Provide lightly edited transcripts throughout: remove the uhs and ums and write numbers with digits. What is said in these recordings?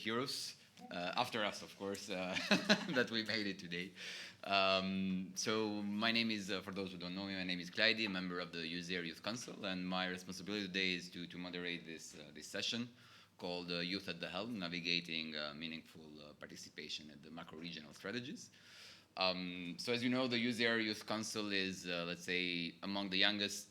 heroes, after us, of course, that we made it today. So my name is, for those who don't know me, my name is Clyde, a member of the EUSAIR Youth Council, and my responsibility today is to moderate this session called Youth at the Helm, Navigating Meaningful Participation at the Macro-Regional Strategies. So as you know, the EUSAIR Youth Council is, let's say, among the youngest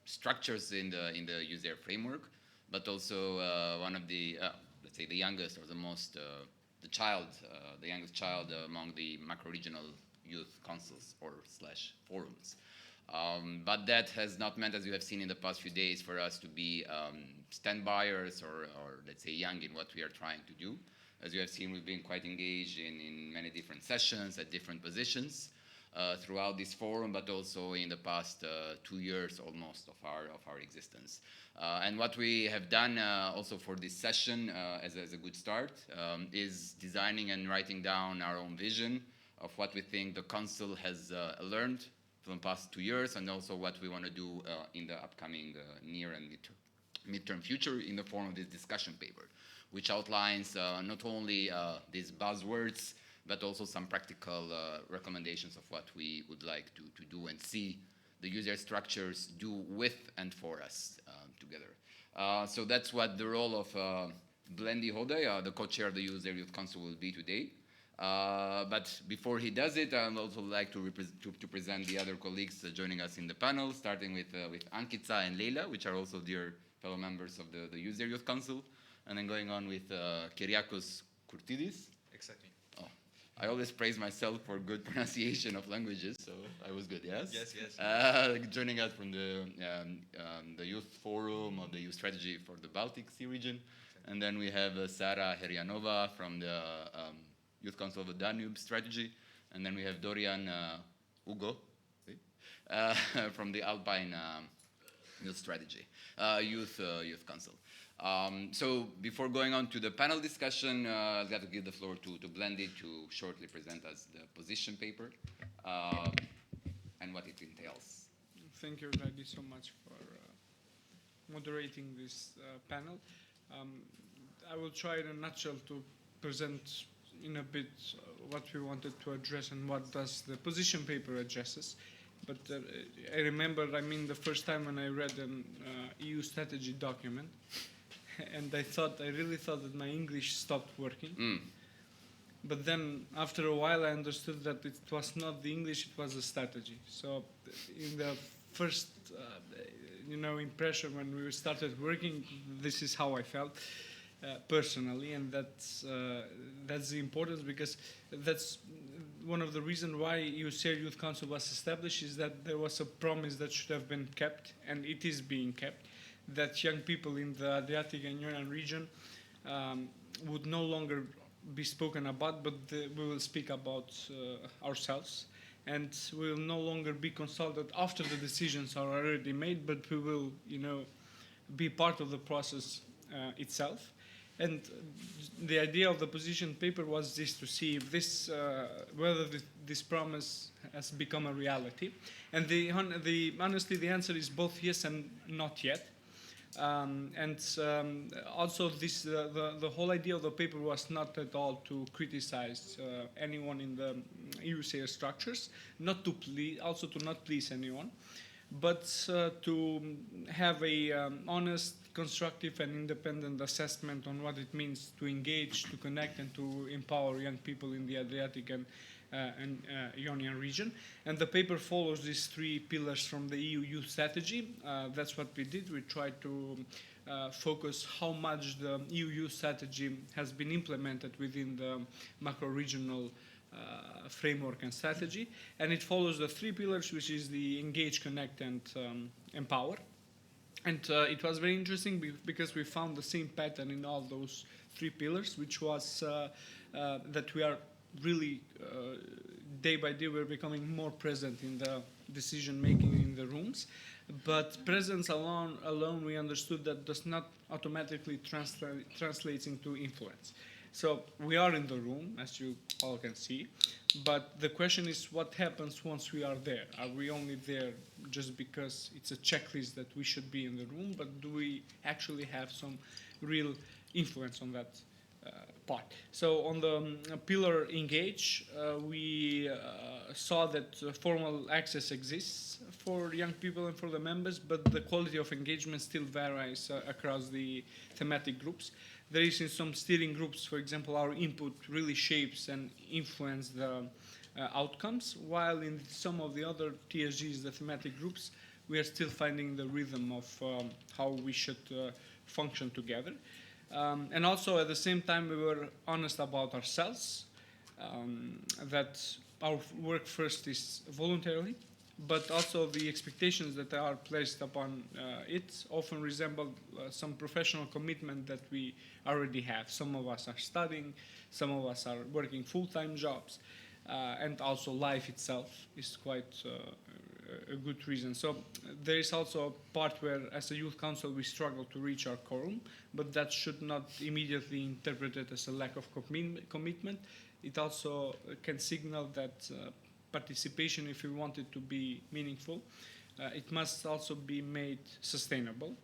structures in the EUSAIR framework, but also one of the, let's say, the youngest or the most, the youngest child among the macro-regional youth councils or / forums. But that has not meant, as you have seen in the past few days, for us to be standbyers or let's say young in what we are trying to do. As you have seen, we've been quite engaged in many different sessions at different positions throughout this forum, but also in the past 2 years almost of our existence. And what we have done also for this session as a good start is designing and writing down our own vision of what we think the Council has learned from the past 2 years, and also what we want to do in the upcoming near and midterm future in the form of this discussion paper, which outlines not only these buzzwords, but also some practical recommendations of what we would like to do and see the EUSAIR structures do with and for us together. So that's what the role of Blendi Hodai, the co-chair of the EUSAIR Youth Council, will be today. But before he does it, I'd also like to present the other colleagues joining us in the panel, starting with Ankita and Leila, which are also dear fellow members of the EUSAIR Youth Council, and then going on with Kyriakos Kourtidis. Exactly. Oh, I always praise myself for good pronunciation of languages, so I was good, yes? Yes. Joining us from the Youth Forum of the Youth Strategy for the Baltic Sea region. Exactly. And then we have Sara Herianova from the Youth Council of the Danube Strategy. And then we have Dorian Ugo from the Alpine Youth Strategy, Youth Council. So before going on to the panel discussion, I've got to give the floor to Blendi to shortly present us the position paper and what it entails. Thank you, Ladi, so much for moderating this panel. I will try in a nutshell to present in a bit what we wanted to address and what does the position paper addresses. But I remember, the first time when I read an EU strategy document, and I really thought that my English stopped working. But then after a while I understood that it was not the English, it was the strategy. So in the first impression when we started working, this is how I felt personally, and that's the importance, because that's one of the reasons why EUSAIR Youth Council was established, is that there was a promise that should have been kept, and it is being kept, that young people in the Adriatic and Ionian region would no longer be spoken about, but we will speak about ourselves, and we will no longer be consulted after the decisions are already made, but we will, be part of the process itself. And the idea of the position paper was this, to see if this, whether this promise has become a reality. And honestly, the answer is both yes and not yet. Also, the whole idea of the paper was not at all to criticize anyone in the EUSAIR structures, also to not please anyone, but to have a honest, constructive and independent assessment on what it means to engage, to connect, and to empower young people in the Adriatic and Ionian region. And the paper follows these 3 pillars from the EU Youth Strategy. That's what we did. We tried to focus how much the EU Youth Strategy has been implemented within the macro-regional framework and strategy. And it follows the 3 pillars, which is the engage, connect, and empower. And it was very interesting because we found the same pattern in all those 3 pillars, which was that we are really, day by day, we're becoming more present in the decision-making in the rooms. But presence alone, we understood that does not automatically translates into influence. So we are in the room, as you all can see, but the question is, what happens once we are there? Are we only there just because it's a checklist that we should be in the room, but do we actually have some real influence on that part. So on the pillar engage, we saw that formal access exists for young people and for the members, but the quality of engagement still varies across the thematic groups. There is in some steering groups, for example, our input really shapes and influences the outcomes, while in some of the other TSGs, the thematic groups, we are still finding the rhythm of how we should function together. And also at the same time, we were honest about ourselves, that our work first is voluntarily, but also the expectations that are placed upon it often resemble some professional commitment that we already have. Some of us are studying, some of us are working full-time jobs, and also life itself is quite a good reason. So there is also a part where, as a youth council, we struggle to reach our quorum, but that should not immediately interpreted as a lack of commitment. It also can signal that participation, if we want it to be meaningful, it must also be made sustainable.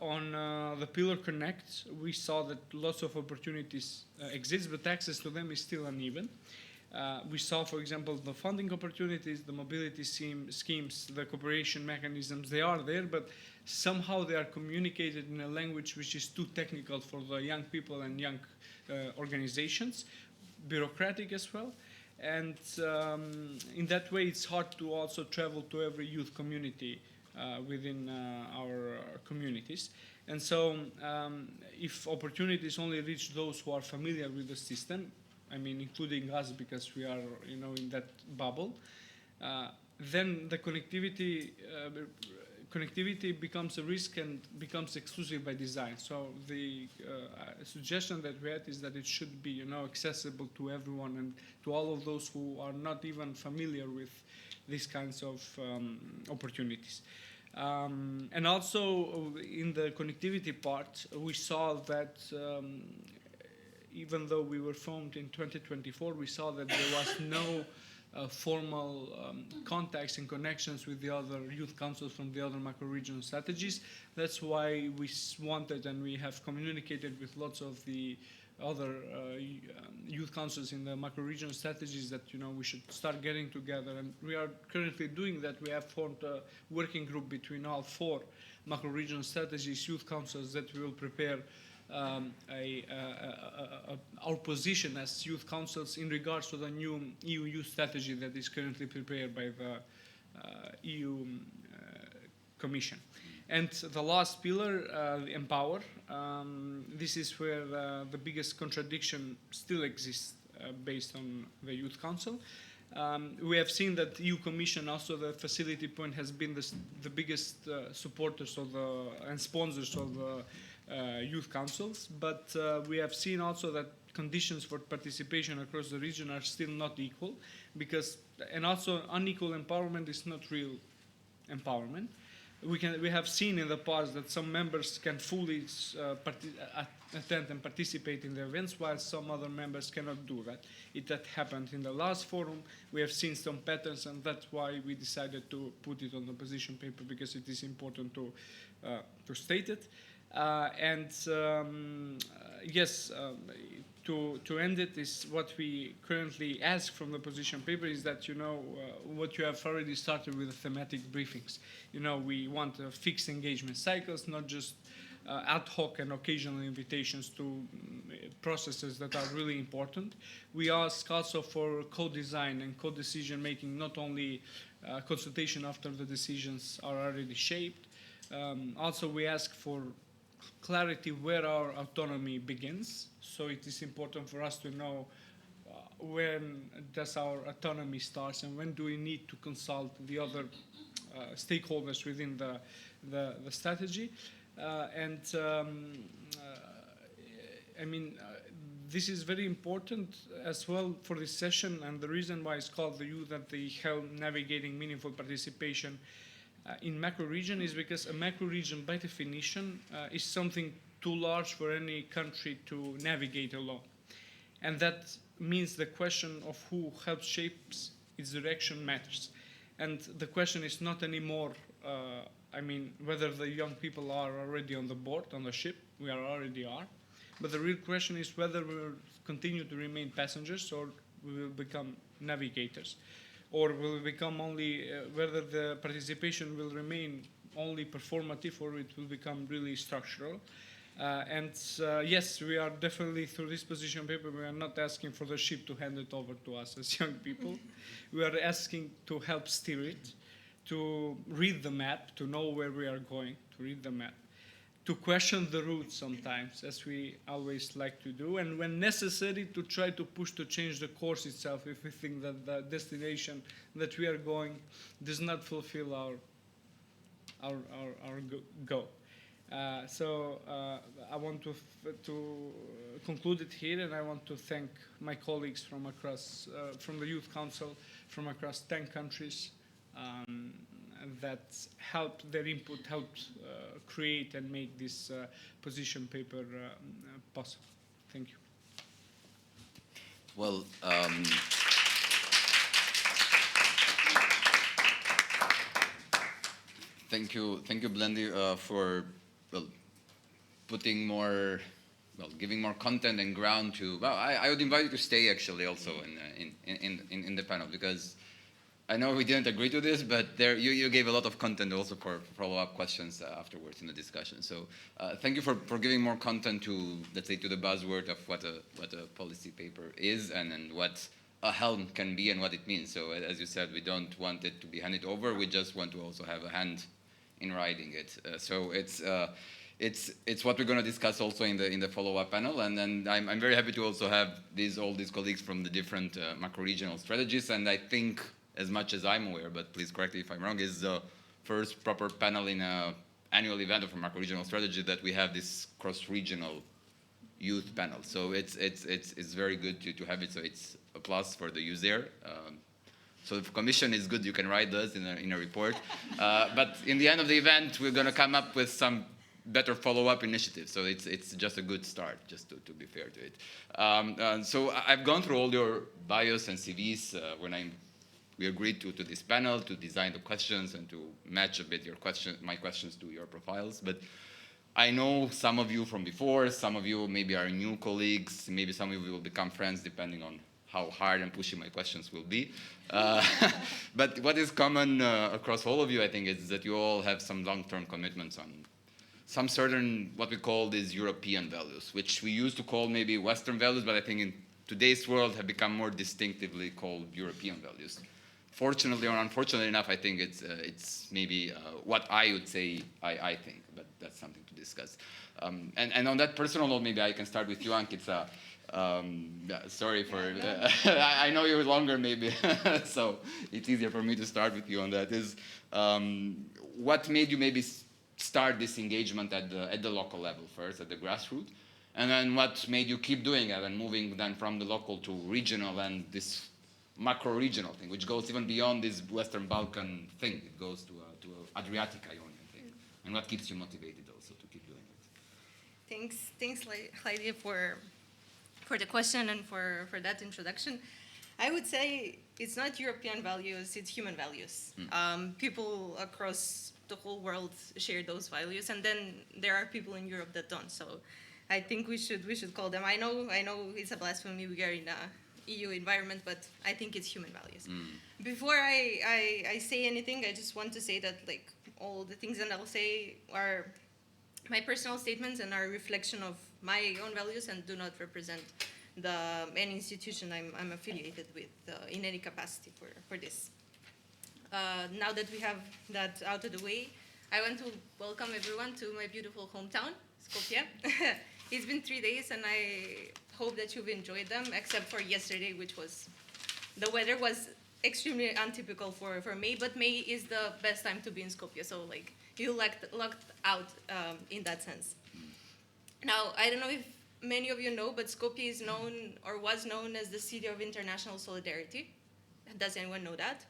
On the Pillar Connect, we saw that lots of opportunities exist, but access to them is still uneven. We saw, for example, the funding opportunities, the mobility schemes, the cooperation mechanisms, they are there, but somehow they are communicated in a language which is too technical for the young people and young organizations, bureaucratic as well. And in that way, it's hard to also travel to every youth community within our communities. And so if opportunities only reach those who are familiar with the system, I mean, including us, because we are, in that bubble, then the connectivity becomes a risk and becomes exclusive by design. So the suggestion that we had is that it should be, accessible to everyone and to all of those who are not even familiar with these kinds of opportunities. And also in the connectivity part, we saw that even though we were formed in 2024, we saw that there was no formal contacts and connections with the other youth councils from the other macro-regional strategies. That's why we wanted, and we have communicated with lots of the other youth councils in the macro-regional strategies that, we should start getting together. And we are currently doing that. We have formed a working group between all 4 macro-regional strategies, youth councils, that we will prepare our position as youth councils in regards to the new EU youth strategy that is currently prepared by the EU Commission. And the last pillar, empower, this is where the biggest contradiction still exists based on the Youth Council. We have seen that EU Commission, also the facility point, has been the biggest supporters of and sponsors of youth councils, but we have seen also that conditions for participation across the region are still not equal, and also unequal empowerment is not real empowerment. We have seen in the past that some members can fully attend and participate in the events, while some other members cannot do that. That happened in the last forum. We have seen some patterns, and that's why we decided to put it on the position paper, because it is important to state it. Yes, to end it, is what we currently ask from the position paper is that, what you have already started with the thematic briefings. We want fixed engagement cycles, not just ad hoc and occasional invitations to processes that are really important. We ask also for co-design and co-decision making, not only consultation after the decisions are already shaped. Also, we ask for clarity where our autonomy begins. So it is important for us to know when does our autonomy start and when do we need to consult the other stakeholders within the strategy. This is very important as well for this session, and the reason why it's called the Youth at the Helm Navigating Meaningful Participation in macro region is because a macro region, by definition, is something too large for any country to navigate alone. And that means the question of who helps shapes its direction matters. And the question is not anymore, whether the young people are already on the board, on the ship. We already are. But the real question is whether we will continue to remain passengers or we will become navigators, or will become only whether the participation will remain only performative or it will become really structural. Yes, we are definitely, through this position paper, we are not asking for the ship to hand it over to us as young people. We are asking to help steer it, to read the map, to know where we are going, to read the map, to question the route sometimes, as we always like to do, and when necessary, to try to push to change the course itself if we think that the destination that we are going does not fulfill our goal. I want to conclude it here, and I want to thank my colleagues from across, from the Youth Council, from across 10 countries, that helped, their input helped create and make this position paper possible. Thank you. Well, thank you, Blendy, for putting more, giving more content and ground to. Well, I would invite you to stay actually also in the panel, because I know we didn't agree to this, but there you gave a lot of content also for follow-up questions afterwards in the discussion. So thank you for giving more content to, let's say, to the buzzword of what a policy paper is and what a Helm can be and what it means. So as you said, we don't want it to be handed over. We just want to also have a hand in writing it. So it's what we're going to discuss also in the follow-up panel. And then I'm very happy to also have all these colleagues from the different macro-regional strategies. And I think, as much as I'm aware, but please correct me if I'm wrong, is the first proper panel in an annual event of a macro-regional strategy that we have this cross-regional youth panel. So it's very good to have it. So it's a plus for the EUSAIR. So if Commission is good, you can write those in a report. But in the end of the event, we're going to come up with some better follow-up initiatives. So it's just a good start, just to be fair to it. So I've gone through all your bios and CVs when we agreed to this panel to design the questions and to match a bit my questions to your profiles. But I know some of you from before, some of you maybe are new colleagues, maybe some of you will become friends depending on how hard and pushy my questions will be. But what is common across all of you, I think, is that you all have some long-term commitments on some certain, what we call these European values, which we used to call maybe Western values, but I think in today's world have become more distinctively called European values. Fortunately or unfortunately enough, I think it's maybe what I would say I think, but that's something to discuss. And on that personal note, maybe I can start with you, Ankita. Sorry for, I know you're longer maybe, so it's easier for me to start with you on that. Is what made you maybe start this engagement at the local level first, at the grassroots? And then what made you keep doing it and moving then from the local to regional and this macro-regional thing, which goes even beyond this Western Balkan thing. It goes to Adriatic Ionian thing. And what keeps you motivated also to keep doing it? Thanks, Heidi, for the question and for that introduction. I would say it's not European values, it's human values. People across the whole world share those values, and then there are people in Europe that don't. So I think we should call them. I know it's a blasphemy. We are in a EU environment, but I think it's human values. Before I say anything, I just want to say that like all the things that I'll say are my personal statements and are a reflection of my own values and do not represent any institution I'm affiliated with in any capacity for this. Now that we have that out of the way, I want to welcome everyone to my beautiful hometown, Skopje. It's been 3 days and I hope that you've enjoyed them, except for yesterday, which was, the weather was extremely untypical for May, but May is the best time to be in Skopje, so like you lucked out in that sense. Now, I don't know if many of you know, but Skopje is known or was known as the city of international solidarity. Does anyone know that?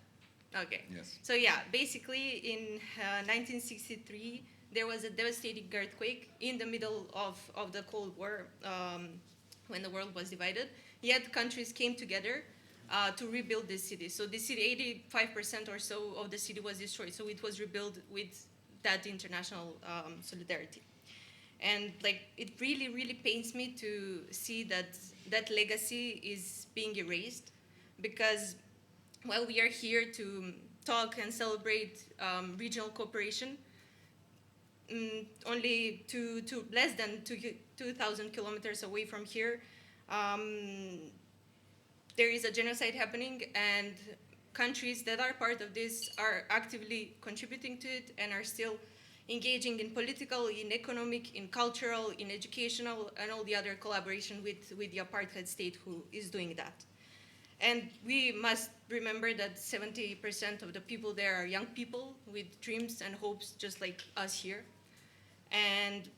Okay. Yes. So yeah, basically in 1963, there was a devastating earthquake in the middle of the Cold War when the world was divided. Yet countries came together to rebuild this city. So this city, 85% or so of the city was destroyed. So it was rebuilt with that international solidarity. And like it really, really pains me to see that that legacy is being erased, because while we are here to talk and celebrate regional cooperation, only to less than 2,000 kilometers away from here, there is a genocide happening, and countries that are part of this are actively contributing to it and are still engaging in political, in economic, in cultural, in educational, and all the other collaboration with the apartheid state who is doing that. And we must remember that 70% of the people there are young people with dreams and hopes just like us here. And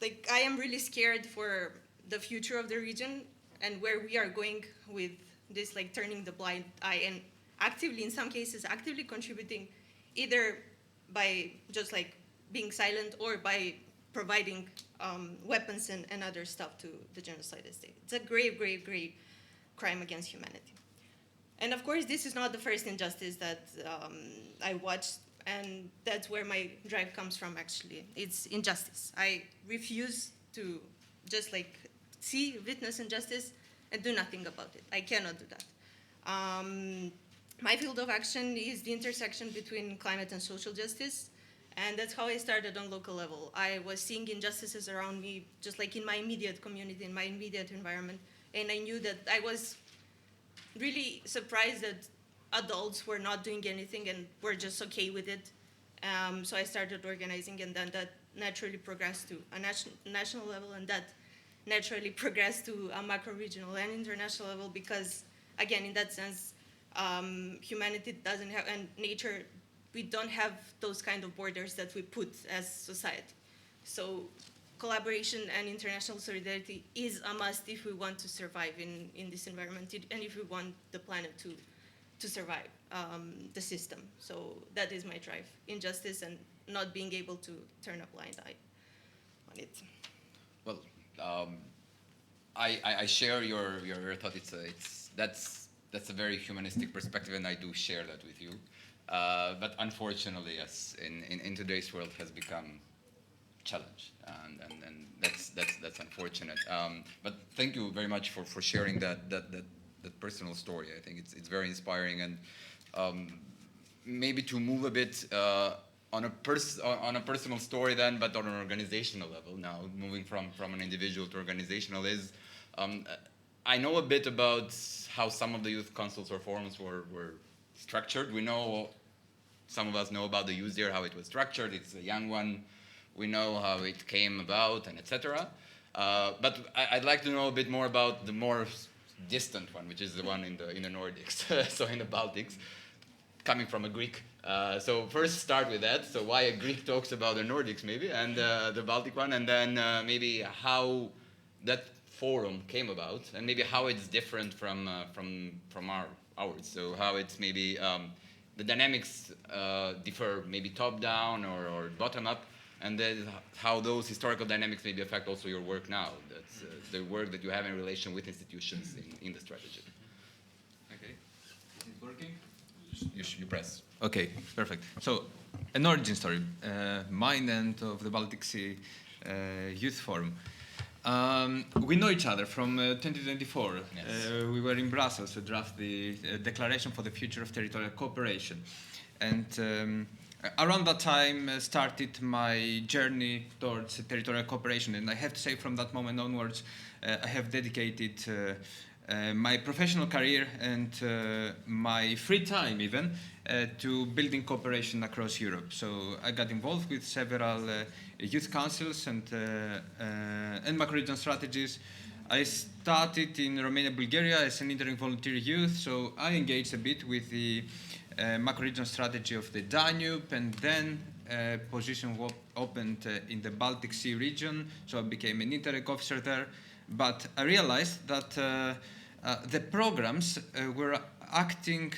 like I am really scared for the future of the region and where we are going with this, like turning the blind eye and actively, in some cases, actively contributing either by just like being silent or by providing weapons and other stuff to the genocidal state. It's a grave, grave, grave crime against humanity. And of course, this is not the first injustice that I watched, and that's where my drive comes from, actually. It's injustice. I refuse to just like see, witness injustice and do nothing about it. I cannot do that. My field of action is the intersection between climate and social justice, and that's how I started on local level. I was seeing injustices around me, just like in my immediate community, in my immediate environment, and I knew that I was really surprised that adults were not doing anything and were just okay with it. So I started organizing, and then that naturally progressed to a national level, and that naturally progressed to a macro-regional and international level because, again, in that sense, humanity doesn't have, and nature, we don't have those kind of borders that we put as society. So collaboration and international solidarity is a must if we want to survive in this environment and if we want the planet to survive the system. So that is my drive, injustice and not being able to turn a blind eye on it. Well, I share your thought. That's a very humanistic perspective, and I do share that with you. But unfortunately, yes, in today's world has become challenged, and that's unfortunate. But thank you very much for sharing that personal story. I think it's very inspiring, and maybe to move a bit on a personal story then, but on an organizational level now, moving from an individual to organizational is. I know a bit about how some of the youth councils or forums were structured. We know, some of us know about the EUSAIR, how it was structured. It's a young one. We know how it came about, and etc. But I'd like to know a bit more about the more distant one, which is the one in the Nordics, so in the Baltics, coming from a Greek. So first start with that. So why a Greek talks about the Nordics maybe, and the Baltic one, and then maybe how that forum came about, and maybe how it's different from ours. So how it's maybe the dynamics differ, maybe top down or bottom up, and then how those historical dynamics maybe affect also your work now. That's the work that you have in relation with institutions in the strategy. Okay, is it working? You press. Okay, perfect. So, an origin story, mine and of the Baltic Sea Youth Forum. We know each other from 2024. Yes. We were in Brussels to draft the Declaration for the Future of Territorial Cooperation. And around that time started my journey towards territorial cooperation. And I have to say from that moment onwards, I have dedicated my professional career and my free time even to building cooperation across Europe. So I got involved with several youth councils and macro-regional strategies. I started in Romania, Bulgaria as an interim volunteer youth, so I engaged a bit with the macro-regional strategy of the Danube, and then position opened in the Baltic Sea region, so I became an Interreg officer there. But I realized that the programs were acting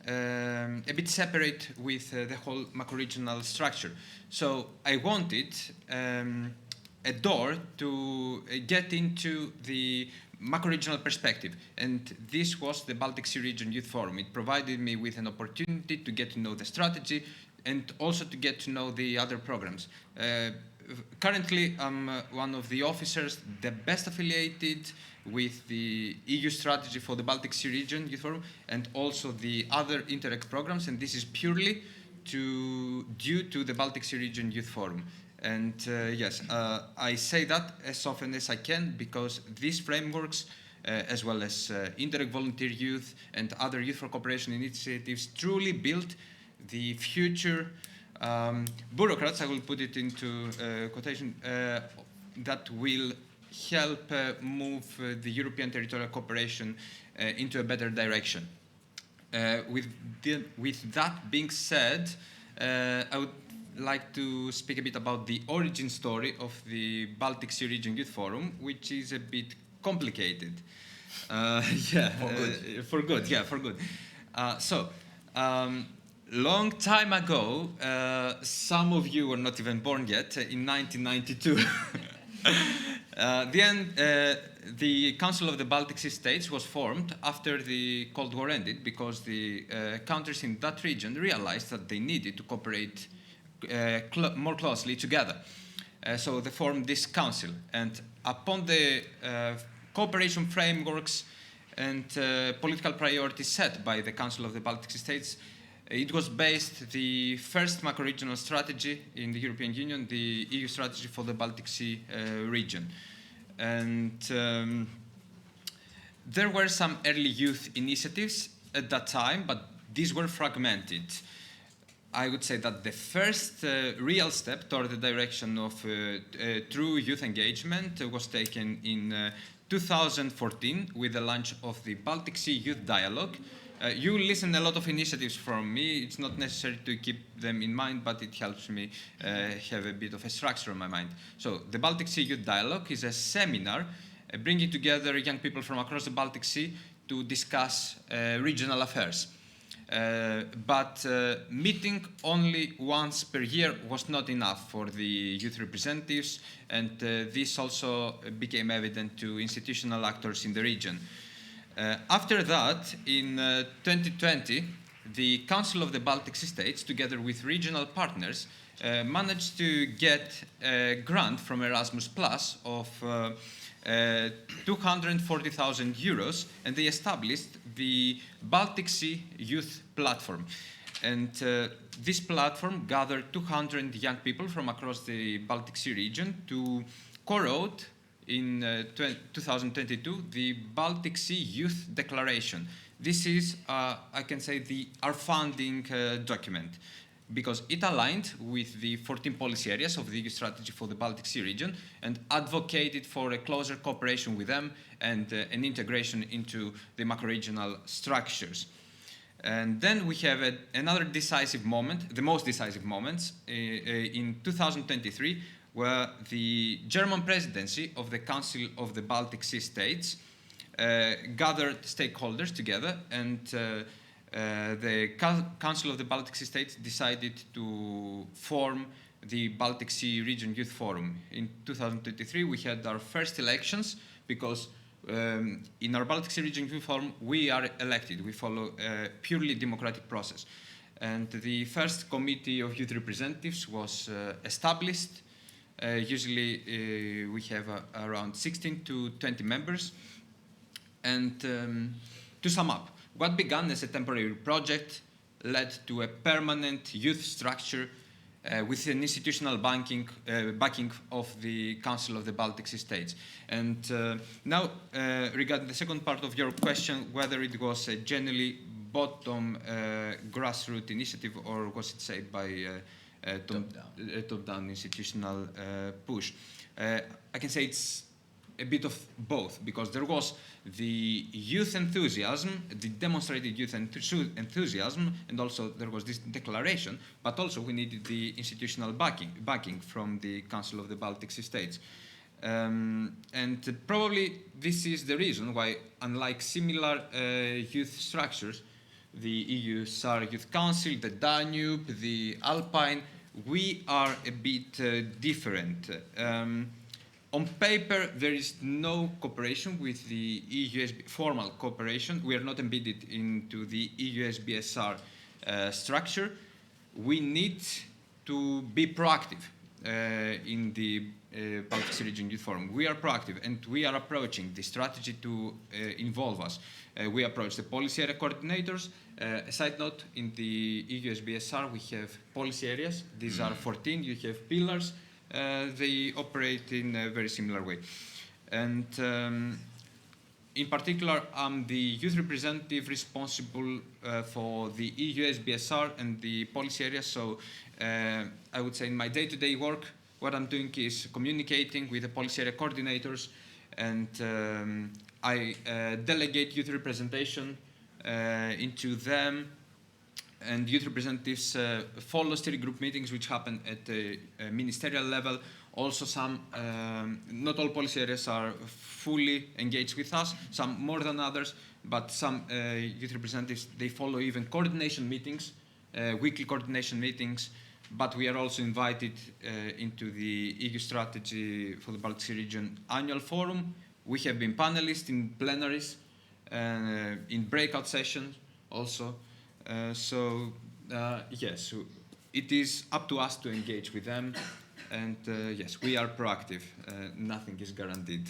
a bit separate with the whole macro-regional structure. So I wanted a door to get into the macro-regional perspective, and this was the Baltic Sea Region Youth Forum. It provided me with an opportunity to get to know the strategy, and also to get to know the other programs. Currently, I'm one of the officers, the best affiliated with the EU strategy for the Baltic Sea region Youth Forum, and also the other Interreg programs, and this is purely due to the Baltic Sea region Youth Forum. And yes, I say that as often as I can, because these frameworks, as well as Interreg Volunteer Youth and other Youth for Cooperation initiatives, truly build the future bureaucrats, I will put it into quotation, that will help move the European territorial cooperation into a better direction. With that being said, I would like to speak a bit about the origin story of the Baltic Sea Region Youth Forum, which is a bit complicated. Yeah, for good. For good. Long time ago, some of you were not even born yet, in 1992. The Council of the Baltic Sea States was formed after the Cold War ended, because the countries in that region realized that they needed to cooperate more closely together. So they formed this council, and upon the cooperation frameworks and political priorities set by the Council of the Baltic Sea States, it was based the first macro-regional strategy in the European Union, the EU strategy for the Baltic Sea region. And there were some early youth initiatives at that time, but these were fragmented. I would say that the first real step toward the direction of true youth engagement was taken in 2014 with the launch of the Baltic Sea Youth Dialogue. You listen a lot of initiatives from me. It's not necessary to keep them in mind, but it helps me have a bit of a structure in my mind. So the Baltic Sea Youth Dialogue is a seminar bringing together young people from across the Baltic Sea to discuss regional affairs. But meeting only once per year was not enough for the youth representatives, and this also became evident to institutional actors in the region. After that, in 2020, the Council of the Baltic Sea States, together with regional partners, managed to get a grant from Erasmus Plus of 240,000 euros, and they established the Baltic Sea Youth Platform. And this platform gathered 200 young people from across the Baltic Sea region to co-wrote in 2022 the Baltic Sea Youth Declaration. This is, I can say, our founding document, because it aligned with the 14 policy areas of the EU strategy for the Baltic Sea region and advocated for a closer cooperation with them and an integration into the macro-regional structures. And then we have another decisive moment, the most decisive moments, in 2023, where the German presidency of the Council of the Baltic Sea States gathered stakeholders together, and the Council of the Baltic Sea States decided to form the Baltic Sea Region Youth Forum. In 2023, we had our first elections, because in our Baltic Sea Region Youth Forum, we are elected. We follow a purely democratic process. And the first committee of youth representatives was established. Usually we have around 16 to 20 members. And to sum up, what began as a temporary project led to a permanent youth structure with an institutional backing of the Council of the Baltic Sea States. And now, regarding the second part of your question, whether it was a generally bottom grassroots initiative, or was it said by top-down institutional push, I can say it's a bit of both, because there was the youth enthusiasm, the demonstrated youth enthusiasm, and also there was this declaration, but also we needed the institutional backing from the Council of the Baltic Sea States. And probably this is the reason why, unlike similar youth structures, the EUSAIR Youth Council, the Danube, the Alpine, we are a bit different. On paper, there is no cooperation with the EUSB, formal cooperation. We are not embedded into the EUSBSR structure. we need to be proactive in the Baltic Sea Region Youth Forum. We are proactive, and we are approaching the strategy to involve us. We approach the policy area coordinators. A side note, in the EUSBSR we have policy areas. These are 14. You have pillars. They operate in a very similar way. And in particular, I'm the youth representative responsible for the EUSBSR and the policy area. So I would say in my day-to-day work, what I'm doing is communicating with the policy area coordinators, and I delegate youth representation into them, and youth representatives follow steering group meetings which happen at the ministerial level. Also some, not all policy areas are fully engaged with us, some more than others, but some youth representatives, they follow even coordination meetings, weekly coordination meetings, but we are also invited into the EU strategy for the Baltic Sea region annual forum. We have been panelists in plenaries, in breakout sessions also. Yes, it is up to us to engage with them. And yes, we are proactive. Nothing is guaranteed.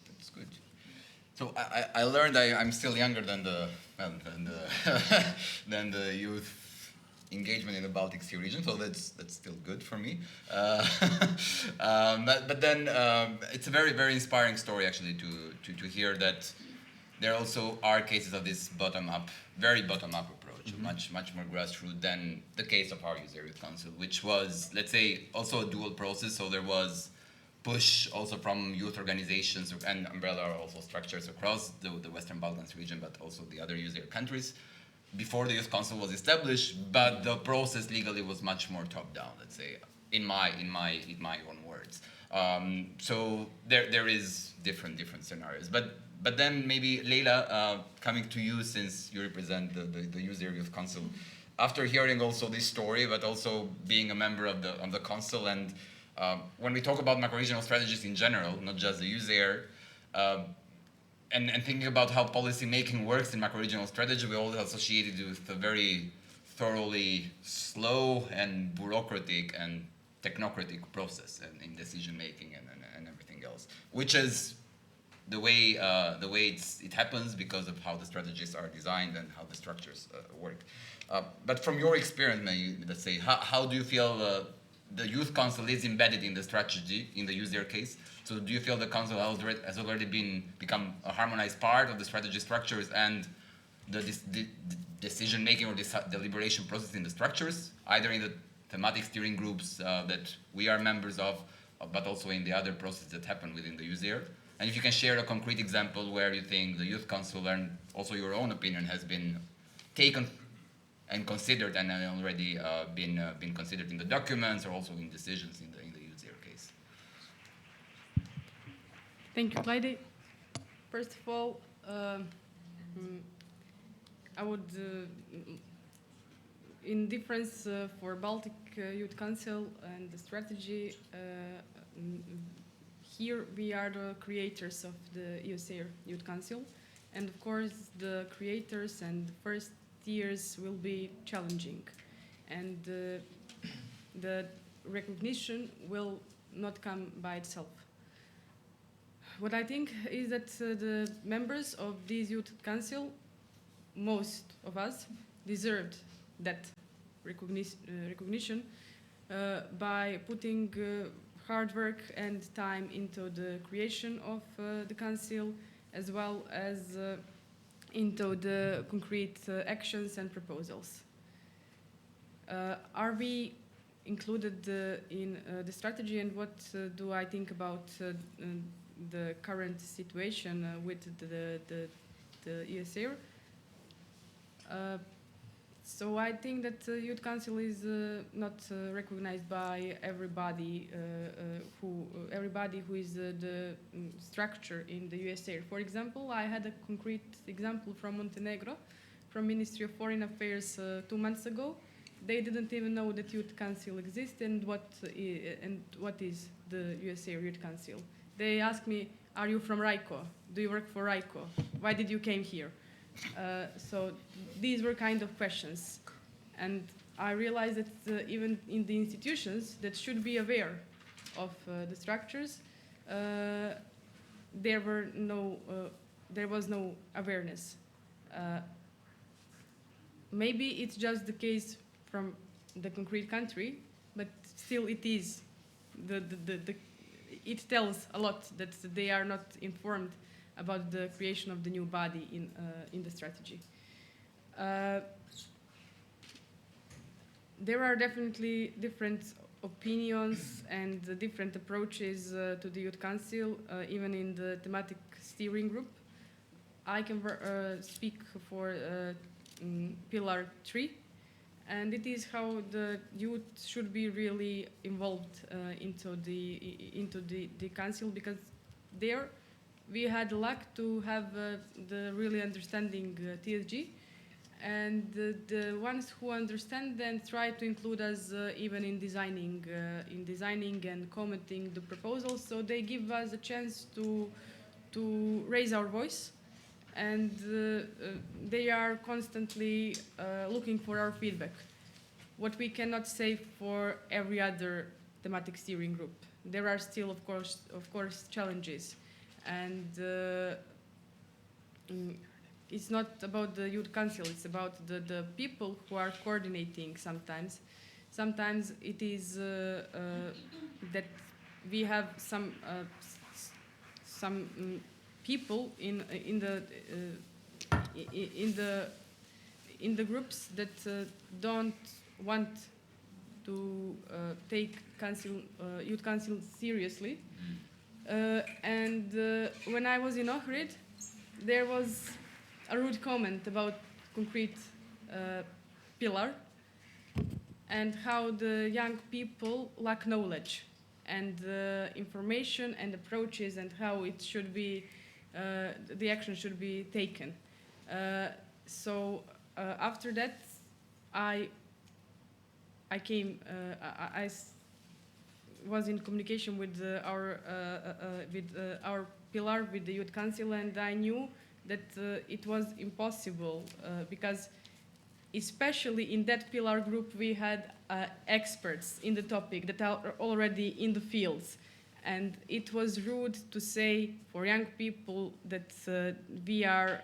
That's good. So I learned I'm still younger than the than the youth engagement in the Baltic Sea region, so that's still good for me. But then it's a very inspiring story actually to hear that there also are cases of this very bottom-up approach, much more grassroots than the case of our EUSAIR Youth Council, which was, let's say, also a dual process. So there was push also from youth organizations and umbrella also structures across the Western Balkans region, but also the other EUSAIR countries before the Youth Council was established. But the process legally was much more top-down, let's say, in my own words. So there is different scenarios, but then maybe Leila, coming to you since you represent the EUSAIR Youth Council, after hearing also this story, but also being a member of the council, and when we talk about macro-regional strategies in general, not just the EUSAIR, and thinking about how policy making works in macro-regional strategy, we all associate it with a very thoroughly slow and bureaucratic and technocratic process in decision making and everything else, which is the way it happens because of how the strategies are designed and how the structures work. But from your experience, let's say, how do you feel the Youth Council is embedded in the strategy in the EUSAIR case? So do you feel the council has already become a harmonized part of the strategy structures and the decision making or deliberation process in the structures, either in the thematic steering groups that we are members of, but also in the other processes that happen within the EUSAIR? And if you can share a concrete example where you think the Youth Council and also your own opinion has been taken and considered and already been considered in the documents or also in decisions in the EUSAIR case. Thank you, Clyde. First of all, I would, in difference for Baltic Youth Council and the strategy, here we are the creators of the EUSAIR Youth Council, and of course the creators and the first years will be challenging, and the recognition will not come by itself. What I think is that the members of this Youth Council, most of us, deserved that recognition by putting hard work and time into the creation of the council, as well as into the concrete actions and proposals. Are we included in the strategy, and what do I think about the current situation with the EUSAIR? So I think that the Youth Council is not recognized by everybody who is the structure in the EUSAIR. For example, I had a concrete example from Montenegro, from Ministry of Foreign Affairs 2 months ago. They didn't even know that Youth Council exists and what is the EUSAIR Youth Council. They asked me, "Are you from RICO? Do you work for RICO? Why did you came here?" So these were kind of questions, and I realized that even in the institutions that should be aware of the structures, there was no awareness. Maybe it's just the case from the concrete country, but still it is. It tells a lot that they are not informed about the creation of the new body in the strategy. There are definitely different opinions and different approaches to the Youth Council, even in the thematic steering group. I can speak for Pillar 3, and it is how the youth should be really involved into the council, because there we had the luck to have the really understanding TSG, and the ones who understand then try to include us even in designing and commenting the proposals. So they give us a chance to raise our voice, and they are constantly looking for our feedback. What we cannot say for every other thematic steering group. There are still, of course, challenges, and it's not about the Youth Council. It's about the people who are coordinating. Sometimes it is that we have some people in the groups that don't want to take Youth Council seriously. And when I was in Ohrid, there was a rude comment about concrete pillar and how the young people lack knowledge and information and approaches and how it should be, the action should be taken. So after that, I was in communication with our pillar, with the Youth Council, and I knew that it was impossible because especially in that pillar group we had experts in the topic that are already in the fields, and it was rude to say for young people that we are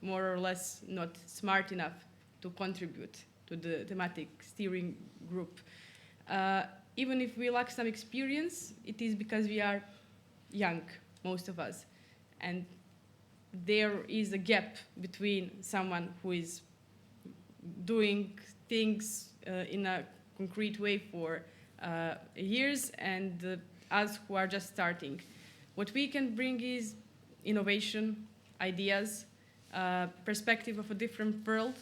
more or less not smart enough to contribute to the thematic steering group. Even if we lack some experience, it is because we are young, most of us. And there is a gap between someone who is doing things in a concrete way for years and us who are just starting. What we can bring is innovation, ideas, perspective of a different world,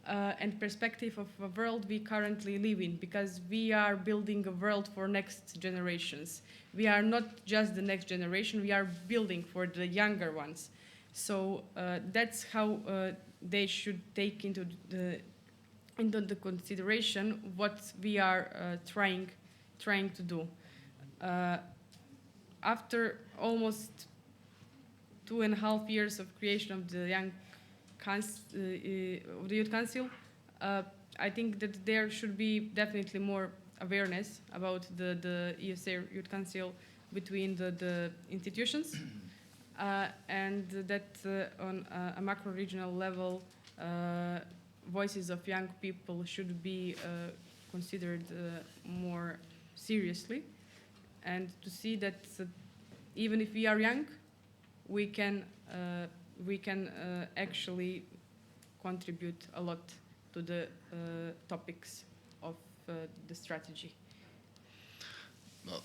and perspective of a world we currently live in, because we are building a world for next generations. We are not just the next generation, we are building for the younger ones. So that's how they should take into the consideration what we are trying to do. After almost 2.5 years of creation of the Youth Council, I think that there should be definitely more awareness about the EUSAIR Youth Council between the institutions, and that on a macro-regional level, voices of young people should be considered more seriously, and to see that even if we are young, we can actually contribute a lot to the topics of the strategy. Well,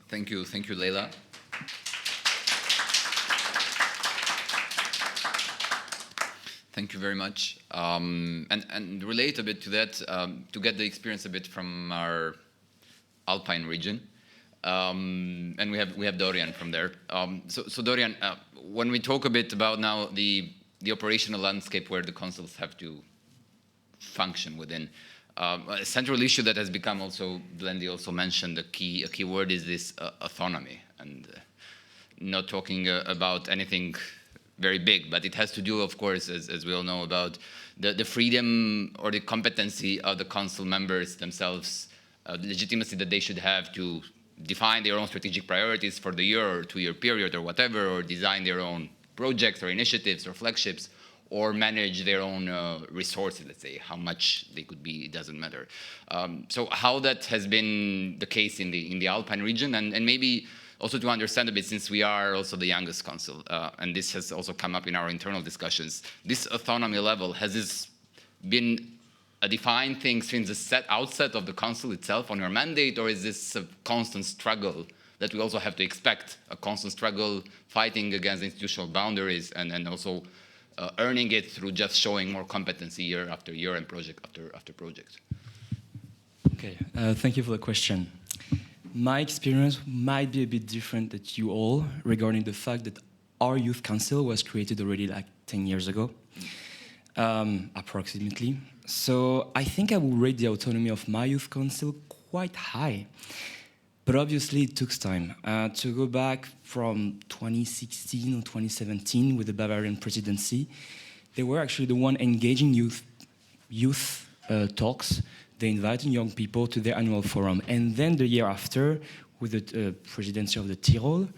thank you, Leila. Thank you very much. And relate a bit to that, to get the experience a bit from our Alpine region. And we have Dorian from there. So Dorian, when we talk a bit about now the operational landscape where the councils have to function within, a central issue that has become also, Blendi also mentioned, a key word is this autonomy, and not talking about anything very big, but it has to do, of course, as we all know, about the freedom or the competency of the council members themselves, the legitimacy that they should have to define their own strategic priorities for the year or 2-year period or whatever, or design their own projects or initiatives or flagships, or manage their own resources, let's say, how much they could be, it doesn't matter. So how that has been the case in the Alpine region, and maybe also to understand a bit, since we are also the youngest council, and this has also come up in our internal discussions, this autonomy level, has this been a defined thing since the outset of the council itself on your mandate, or is this a constant struggle that we also have to expect, a constant struggle fighting against institutional boundaries and also earning it through just showing more competency year after year and project after project? Okay, thank you for the question. My experience might be a bit different than you all regarding the fact that our youth council was created already like 10 years ago, approximately. So I think I will rate the autonomy of my youth council quite high. But obviously it took time. To go back from 2016 or 2017 with the Bavarian presidency, they were actually the one engaging youth talks. They invited young people to their annual forum. And then the year after, with the presidency of the Tyrol,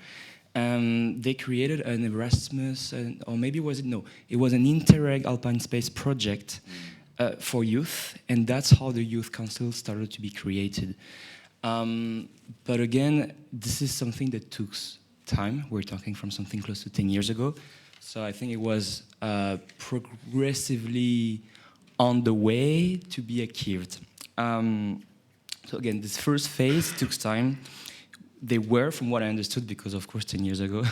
they created an Erasmus, or maybe was it? No, it was an Interreg Alpine Space project for youth, and that's how the Youth Council started to be created. But again, this is something that took time. We're talking from something close to 10 years ago. So I think it was progressively on the way to be achieved. So again, this first phase took time. They were, from what I understood, because of course 10 years ago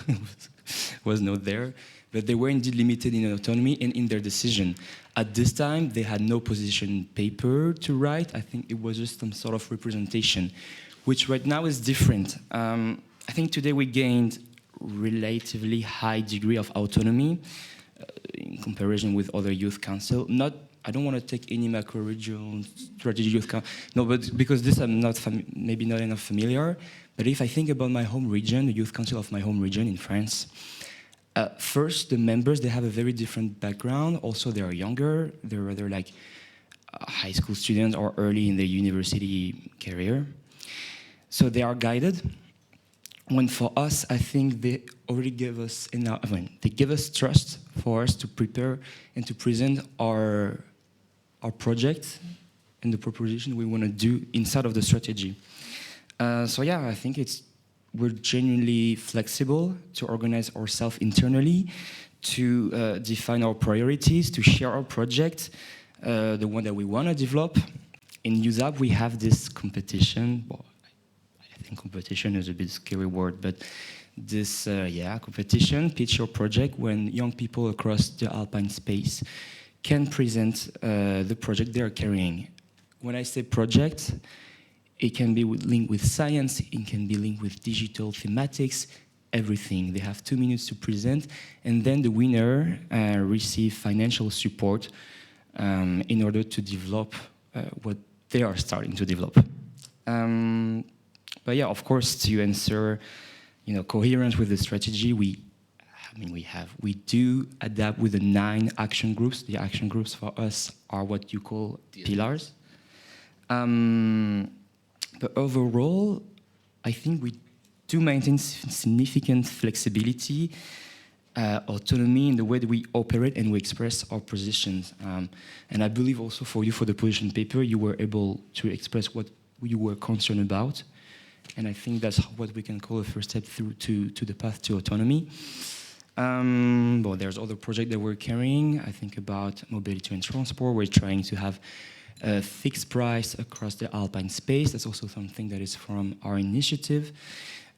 was not there, but they were indeed limited in autonomy and in their decision. At this time, they had no position paper to write. I think it was just some sort of representation, which right now is different. I think today we gained relatively high degree of autonomy in comparison with other youth council. I don't want to take any macro-regional strategy youth council, no, but because this I'm not maybe not enough familiar. But if I think about my home region, the youth council of my home region in France, first, the members, they have a very different background. Also, they are younger. They're rather like high school students or early in their university career. So they are guided. When for us, I think they already gave us enough, they give us trust for us to prepare and to present our project and the proposition we want to do inside of the strategy. So yeah, I think we're genuinely flexible to organize ourselves internally, to define our priorities, to share our project, the one that we want to develop. In EUSAIR, we have this competition. Well, I think competition is a bit scary word, but this competition, pitch your project, when young people across the Alpine space can present the project they are carrying. When I say project, it can be linked with science, it can be linked with digital thematics, everything. They have 2 minutes to present, and then the winner receive financial support in order to develop what they are starting to develop. But yeah, of course, to answer, coherence with the strategy, we do adapt with the 9 action groups. The action groups for us are what you call pillars. But overall, I think we do maintain significant flexibility, autonomy in the way that we operate and we express our positions. And I believe also for you, for the position paper, you were able to express what you were concerned about. And I think that's what we can call a first step through to the path to autonomy. Well, there's other projects that we're carrying. I think about mobility and transport. We're trying to have a fixed price across the Alpine space. That's also something that is from our initiative.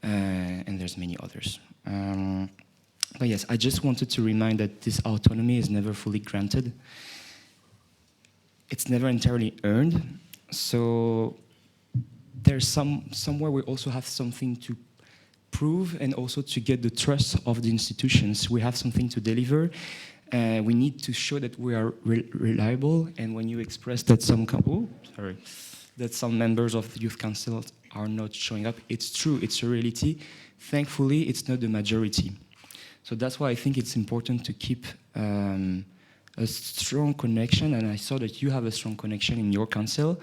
And there's many others. But yes, I just wanted to remind that this autonomy is never fully granted. It's never entirely earned. So there's somewhere we also have something to prove and also to get the trust of the institutions. We have something to deliver. We need to show that we are reliable. And when you express that that some members of the youth council are not showing up, it's true. It's a reality. Thankfully, it's not the majority. So that's why I think it's important to keep a strong connection, and I saw that you have a strong connection in your council.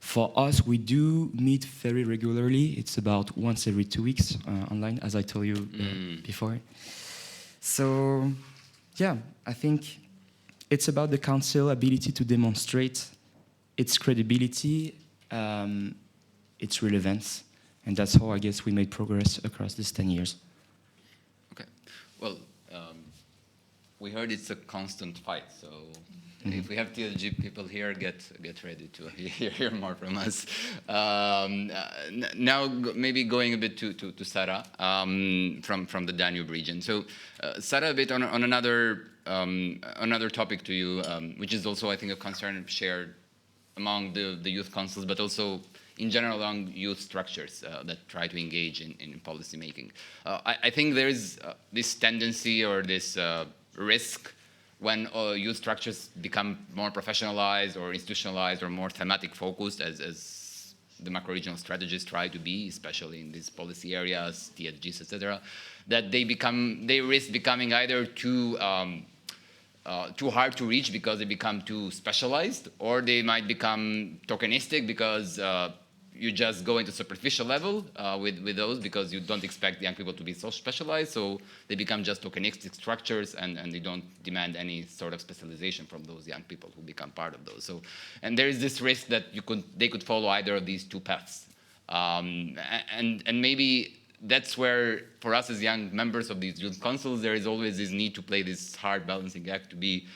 For us, we do meet very regularly. It's about once every 2 weeks online, as I told you before. So, yeah, I think it's about the council ability to demonstrate its credibility, its relevance, and that's how I guess we made progress across these 10 years. Okay. Well, we heard it's a constant fight, so if we have TLG people here, get ready to hear more from us. Now, maybe going a bit to Sarah from the Danube region. So, Sarah, a bit on another topic to you, which is also, I think, a concern shared among the youth councils, but also in general among youth structures that try to engage in policy making. I think there is this tendency or this risk when youth structures become more professionalized or institutionalized or more thematic focused, as the macro-regional strategies try to be, especially in these policy areas, TSGs, etc., that they risk becoming either too hard to reach because they become too specialized, or they might become tokenistic because you just go into superficial level with those because you don't expect young people to be so specialized, so they become just tokenistic structures and they don't demand any sort of specialization from those young people who become part of those. So, and there is this risk that they could follow either of these two paths. And maybe that's where, for us as young members of these youth councils, there is always this need to play this hard balancing act to be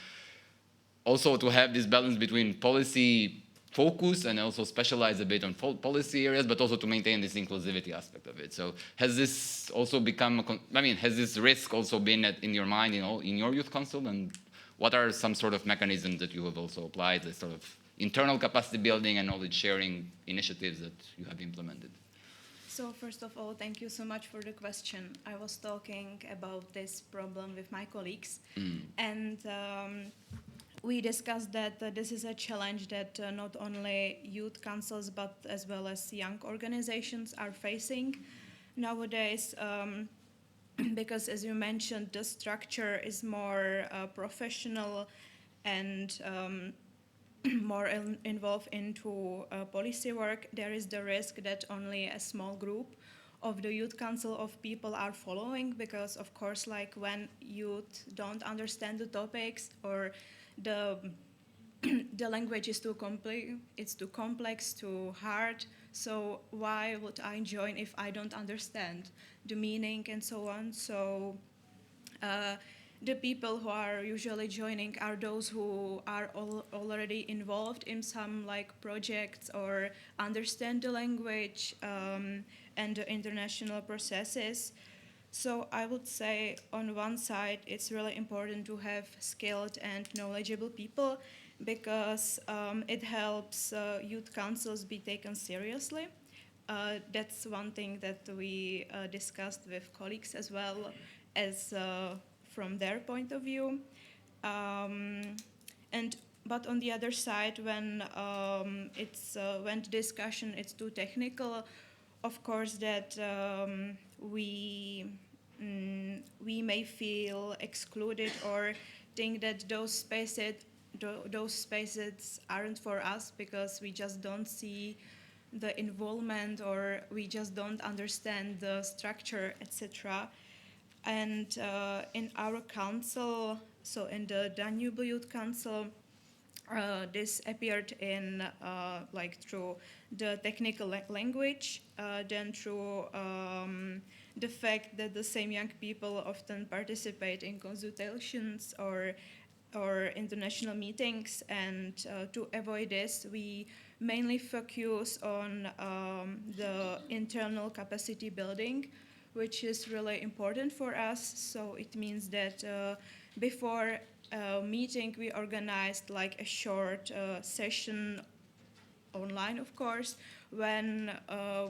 also to have this balance between policy focus and also specialize a bit on policy areas, but also to maintain this inclusivity aspect of it. So has this also become, has this risk also been in your mind in your youth council? And what are some sort of mechanisms that you have also applied, the sort of internal capacity building and knowledge sharing initiatives that you have implemented? So first of all, thank you so much for the question. I was talking about this problem with my colleagues, and we discussed that this is a challenge that not only youth councils but as well as young organizations are facing nowadays, because as you mentioned, the structure is more professional and more involved into policy work. There is the risk that only a small group of the youth council of people are following, because of course, like when youth don't understand the topics or the language is too complex, too hard. So why would I join if I don't understand the meaning and so on? So the people who are usually joining are those who are already involved in some like projects or understand the language and the international processes. So I would say on one side, it's really important to have skilled and knowledgeable people, because it helps youth councils be taken seriously. That's one thing that we discussed with colleagues as well as from their point of view. But on the other side, when when the discussion is too technical, of course that we may feel excluded or think that those spaces aren't for us because we just don't see the involvement or we just don't understand the structure, etc. And in our council, so in the Danube Youth Council, this appeared in like through the technical language, then through the fact that the same young people often participate in consultations or international meetings, and to avoid this, we mainly focus on the internal capacity building, which is really important for us. So it means that before a meeting, we organized like a short session online, of course, when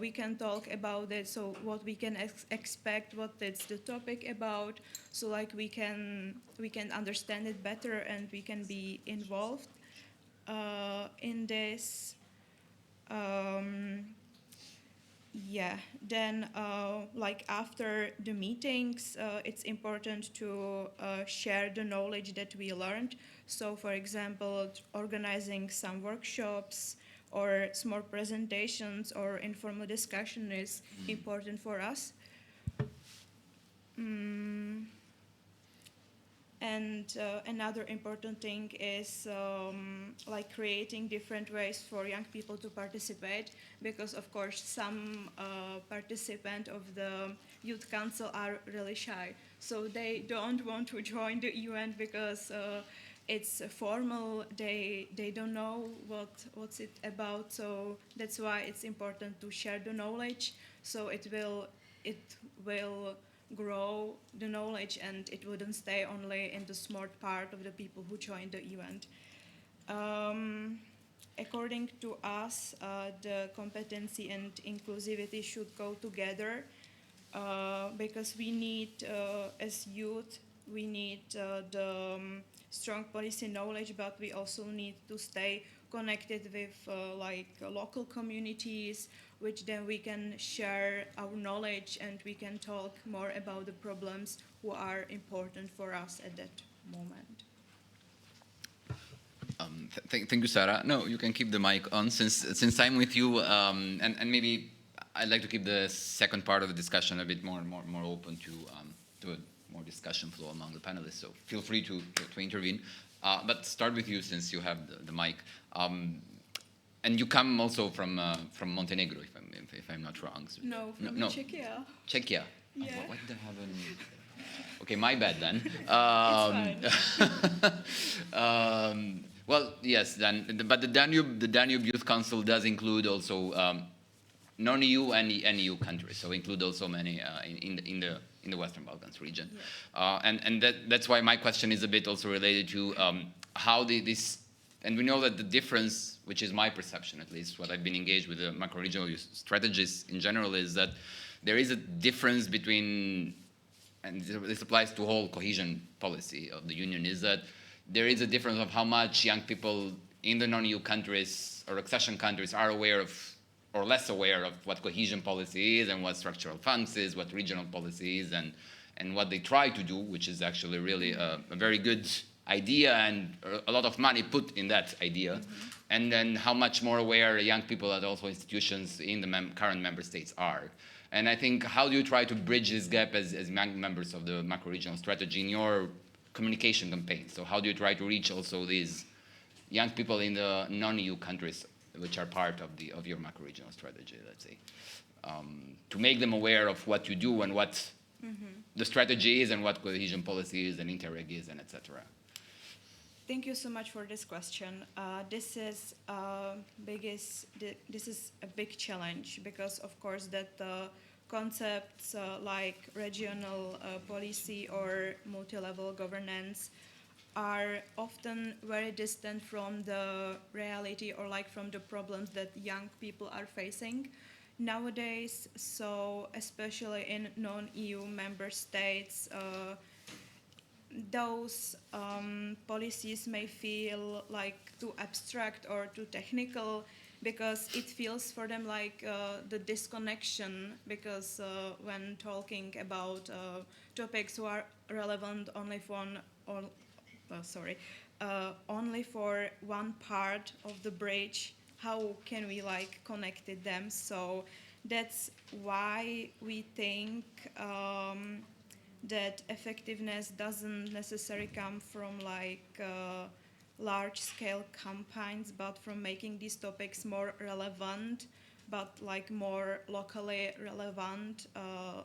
we can talk about it, so what we can expect, what is the topic about, so like we can understand it better and we can be involved in this. Yeah, then like after the meetings, it's important to share the knowledge that we learned. So, for example, organizing some workshops or small presentations or informal discussion is important for us. And another important thing is like creating different ways for young people to participate, because of course some participants of the youth council are really shy, so they don't want to join the event because it's formal. They don't know what's it about. So that's why it's important to share the knowledge. So it will grow the knowledge, and it wouldn't stay only in the smart part of the people who join the event. According to us, the competency and inclusivity should go together, because we need, as youth, we need the strong policy knowledge, but we also need to stay connected with like local communities, which then we can share our knowledge and we can talk more about the problems who are important for us at that moment. Thank you, Sarah. No, you can keep the mic on since I'm with you, and maybe I'd like to keep the second part of the discussion a bit more open to a more discussion flow among the panelists. So feel free to intervene. But start with you since you have the mic. And you come also from Montenegro, if I'm not wrong. So No, from Czechia. Czechia. Yeah. Oh, what the heaven? Okay, my bad then. Well, yes, then, but the Danube Youth Council does include also non-EU and EU countries, so include also many in the Western Balkans region, yeah. And that's why my question is a bit also related to how this. And we know that the difference, which is my perception at least, what I've been engaged with the macro-regional strategies in general, is that there is a difference between, and this applies to whole cohesion policy of the Union, is that there is a difference of how much young people in the non-EU countries or accession countries are aware of or less aware of what cohesion policy is and what structural funds is, what regional policy is, and what they try to do, which is actually really a very good idea and a lot of money put in that idea, and then how much more aware young people and also institutions in the current member states are. And I think, how do you try to bridge this gap as members of the macro-regional strategy in your communication campaign? So how do you try to reach also these young people in the non-EU countries, which are part of your macro-regional strategy, let's say, to make them aware of what you do and what the strategy is and what cohesion policy is and Interreg is and etc.? Thank you so much for this question. This is a big challenge, because of course that concepts like regional policy or multi-level governance are often very distant from the reality or like from the problems that young people are facing nowadays. So especially in non-EU member states, those policies may feel like too abstract or too technical, because it feels for them like the disconnection, because when talking about topics who are relevant only for only for one part of the bridge, how can we like connect them? So that's why we think that effectiveness doesn't necessarily come from like large-scale campaigns, but from making these topics more relevant, but like more locally relevant,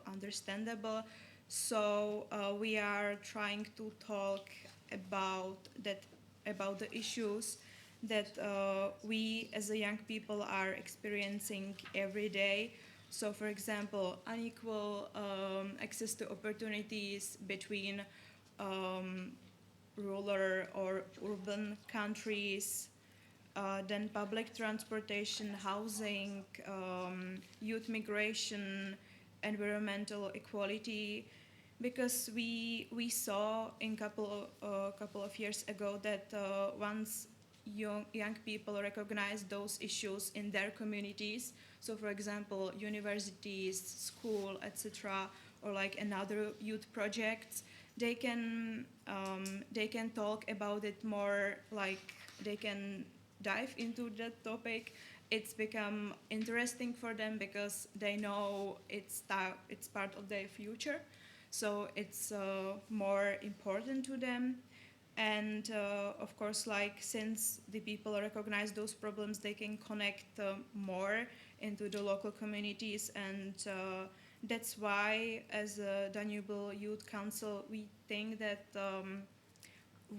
understandable. So we are trying to talk about the issues that we as a young people are experiencing every day. So, for example, unequal access to opportunities between rural or urban countries, then public transportation, housing, youth migration, environmental equality. Because we saw in couple of years ago that once young people recognize those issues in their communities. So, for example, universities, school, etc., or like another youth projects, they can talk about it more. Like they can dive into that topic. It's become interesting for them because they know it's part of their future, so it's more important to them. And of course, like since the people recognize those problems, they can connect more into the local communities, and that's why as a Danube Youth Council we think that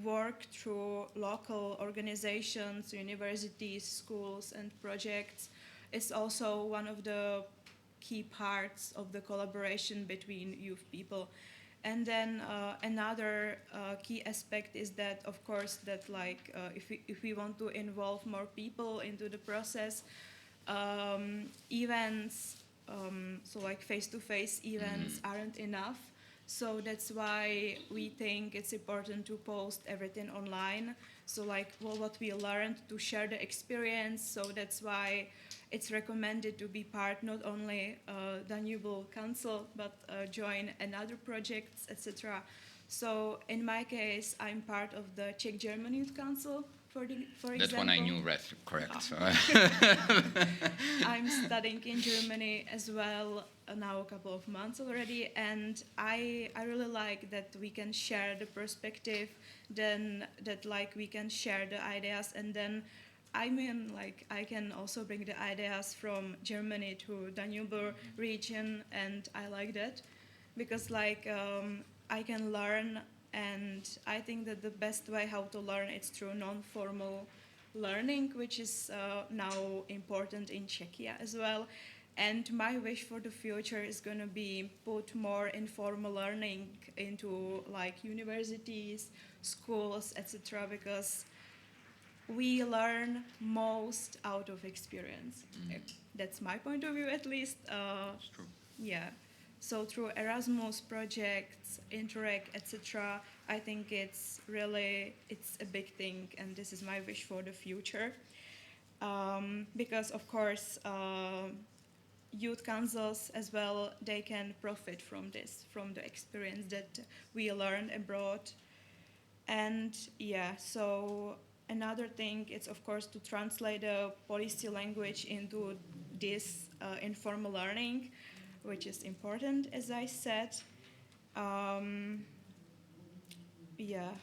work through local organizations, universities, schools, and projects is also one of the key parts of the collaboration between youth people. And then another key aspect is that, of course, that like if we want to involve more people into the process, events, so like face-to-face events aren't enough. So that's why we think it's important to post everything online. So like what we learned, to share the experience. So that's why it's recommended to be part not only Danube Council, but join another projects, etc. So in my case, I'm part of the Czech-German Youth Council, for example. That one I knew, correct. So. I'm studying in Germany as well now a couple of months already, and I really like that we can share the perspective, then that like we can share the ideas, and then I mean like I can also bring the ideas from Germany to Danube region, and I like that because like I can learn. And I think that the best way how to learn is through non-formal learning, which is now important in Czechia as well. And my wish for the future is going to be put more informal learning into like universities, schools, etc. Because we learn most out of experience. That's my point of view, at least. That's true. Yeah. So through Erasmus projects, Interact, etc., I think it's a big thing, and this is my wish for the future. Because of course, youth councils as well, they can profit from this, from the experience that we learned abroad. And yeah, so another thing is of course to translate the policy language into this informal learning, which is important, as I said. Yeah,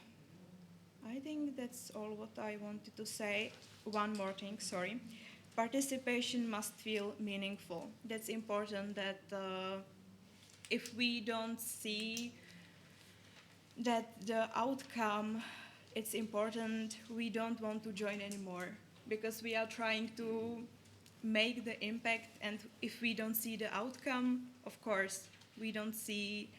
I think that's all what I wanted to say. One more thing, sorry. Participation must feel meaningful. That's important, that if we don't see that the outcome, it's important, we don't want to join anymore, because we are trying to make the impact, and if we don't see the outcome, of course we don't see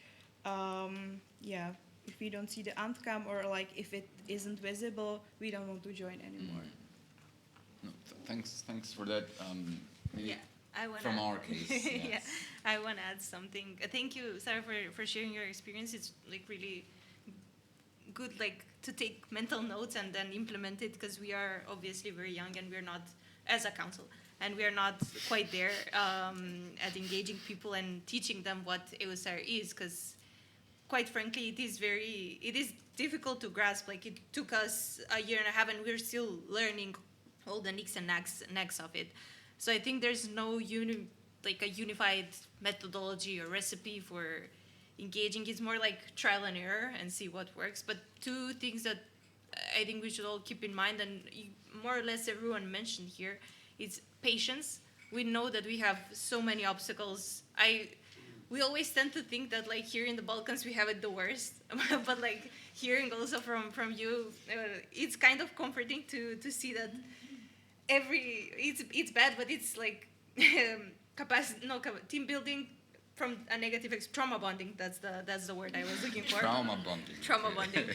if we don't see the outcome, or like if it isn't visible, we don't want to join anymore. No, thanks for that. Maybe I wanna, from our case. Yes. Yeah, I want to add something. Thank you, Sarah, for sharing your experience. It's like really good, like to take mental notes and then implement it, because we are obviously very young and we're not, as a council, and we are not quite there at engaging people and teaching them what EUSAIR is, because quite frankly, it is difficult to grasp. Like it took us a year and a half, and we're still learning all the nicks and knacks of it. So I think there's no a unified methodology or recipe for engaging. It's more like trial and error and see what works. But two things that I think we should all keep in mind, and more or less everyone mentioned here, is patience. We know that we have so many obstacles. We always tend to think that like here in the Balkans we have it the worst, but like hearing also from you, it's kind of comforting to see that it's bad, but it's like team building from a negative trauma bonding. That's the word I was looking for. Trauma bonding. Trauma bonding.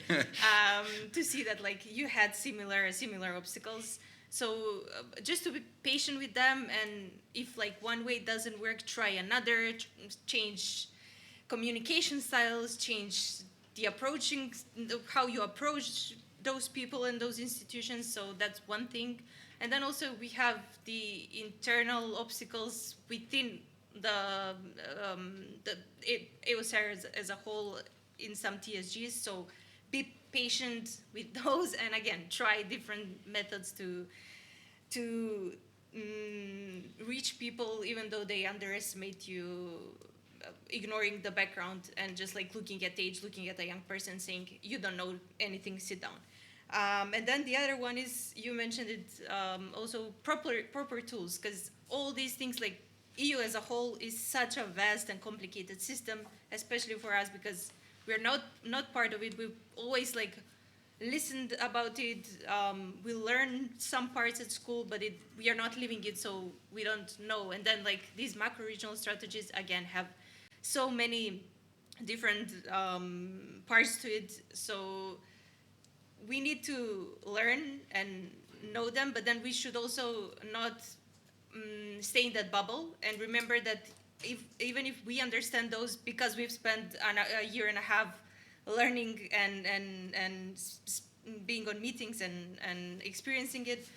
To see that like you had similar obstacles. So just to be patient with them, and if like one way doesn't work, try another. Change communication styles, change the approaching, how you approach those people and those institutions. So that's one thing. And then also we have the internal obstacles within the EUSAIR as a whole in some TSGs. So be patient with those, and again, try different methods to reach people, even though they underestimate you, ignoring the background and just like looking at age, looking at a young person, saying you don't know anything, sit down. And then the other one is, you mentioned it, also proper tools, because all these things, like EU as a whole is such a vast and complicated system, especially for us because we're not part of it. We've always like listened about it. We learn some parts at school, but we are not living it, so we don't know. And then like these macro-regional strategies again have so many different parts to it. So we need to learn and know them, but then we should also not stay in that bubble and remember that even if we understand those, because we've spent a year and a half learning and being on meetings and experiencing it,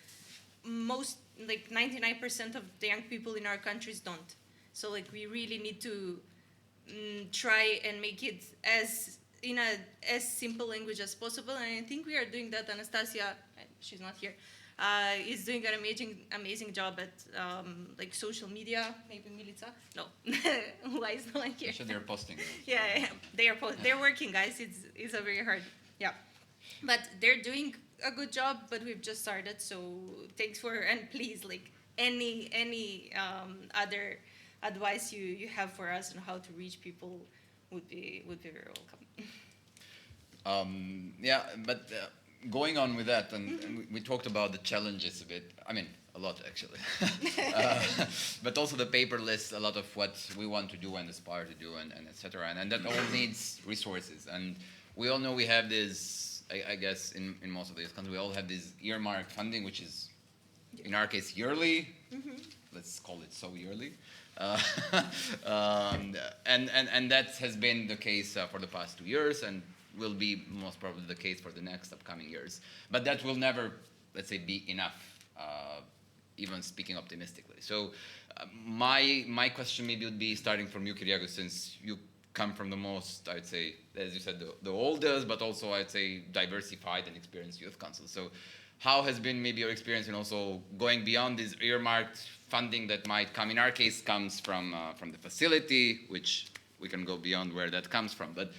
most, like 99% of the young people in our countries don't. So like we really need to try and make it in as simple language as possible, and I think we are doing that. Anastasia, she's not here, is doing an amazing job at like social media. Maybe Milica? No, why is no one here? Sure, they're posting. Yeah, they're working, guys. It's a very hard, yeah, but they're doing a good job. But we've just started, so thanks and please, like any other advice you have for us on how to reach people would be very welcome. Yeah, but going on with that, and we talked about the challenges a bit. I mean, a lot actually. But also the paper list, a lot of what we want to do and aspire to do, and etc. And that all needs resources. And we all know we have this, I guess, in most of these countries, we all have this earmarked funding, which is, in our case, yearly. Let's call it so yearly. And that has been the case for the past 2 years, and will be most probably the case for the next upcoming years. But that will never, let's say, be enough, even speaking optimistically. So my question maybe would be starting from you, Kyriakos, since you come from the most, I would say, as you said, the oldest, but also I'd say diversified and experienced youth council. So how has been maybe your experience in also going beyond this earmarked funding that might come? In our case, comes from the facility, which we can go beyond where that comes from. But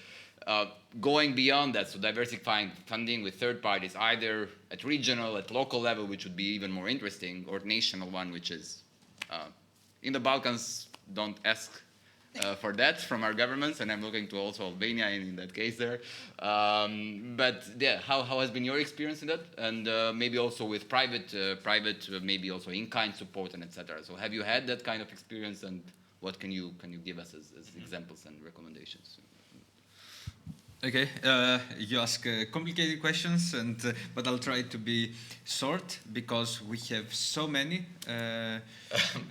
going beyond that, so diversifying funding with third parties, either at regional, at local level, which would be even more interesting, or national one, which is in the Balkans, don't ask for that from our governments, and I'm looking to also Albania in that case there. But yeah, how has been your experience in that? And maybe also with private, maybe also in-kind support and etc. So have you had that kind of experience, and what can you give us as examples and recommendations? Okay, you ask complicated questions, but I'll try to be short because we have so many.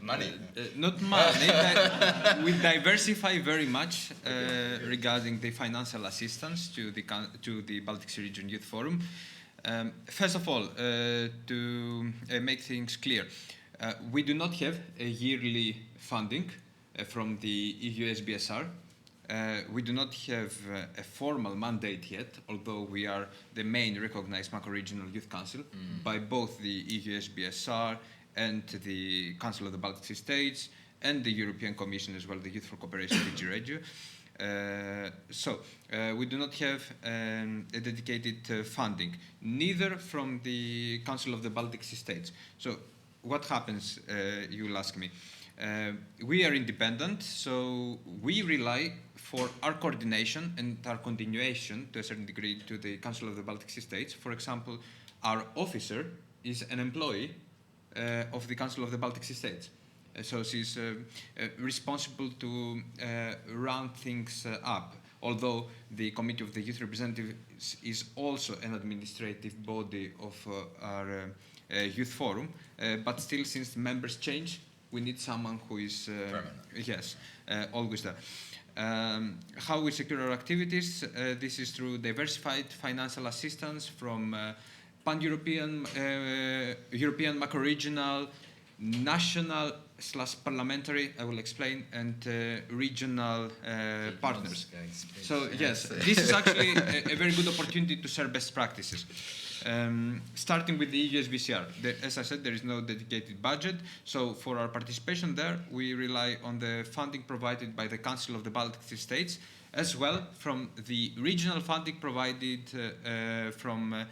Money? Not money. We diversify very much regarding the financial assistance to the Baltic Sea Region Youth Forum. First of all, to make things clear, we do not have a yearly funding from the EU SBSR. We do not have a formal mandate yet, although we are the main recognized macro-regional youth council by both the EU SBSR and the Council of the Baltic Sea States and the European Commission as well, the Youth for Cooperation DG Regio. So we do not have a dedicated funding, neither from the Council of the Baltic Sea States. So what happens, you will ask me. We are independent, so we rely for our coordination and our continuation to a certain degree to the Council of the Baltic Sea States. For example, our officer is an employee of the Council of the Baltic Sea States. So she's responsible to round things up, although the Committee of the Youth Representatives is also an administrative body of our youth forum, but still, since members change, we need someone who is permanent. Yes, always there. How we secure our activities? This is through diversified financial assistance from pan-European, European, macro-regional, national / parliamentary, I will explain, and regional partners. So yes, this is actually a very good opportunity to share best practices. Starting with the EUSAIR, as I said, there is no dedicated budget, so for our participation there, we rely on the funding provided by the Council of the Baltic States, as well from the regional funding provided from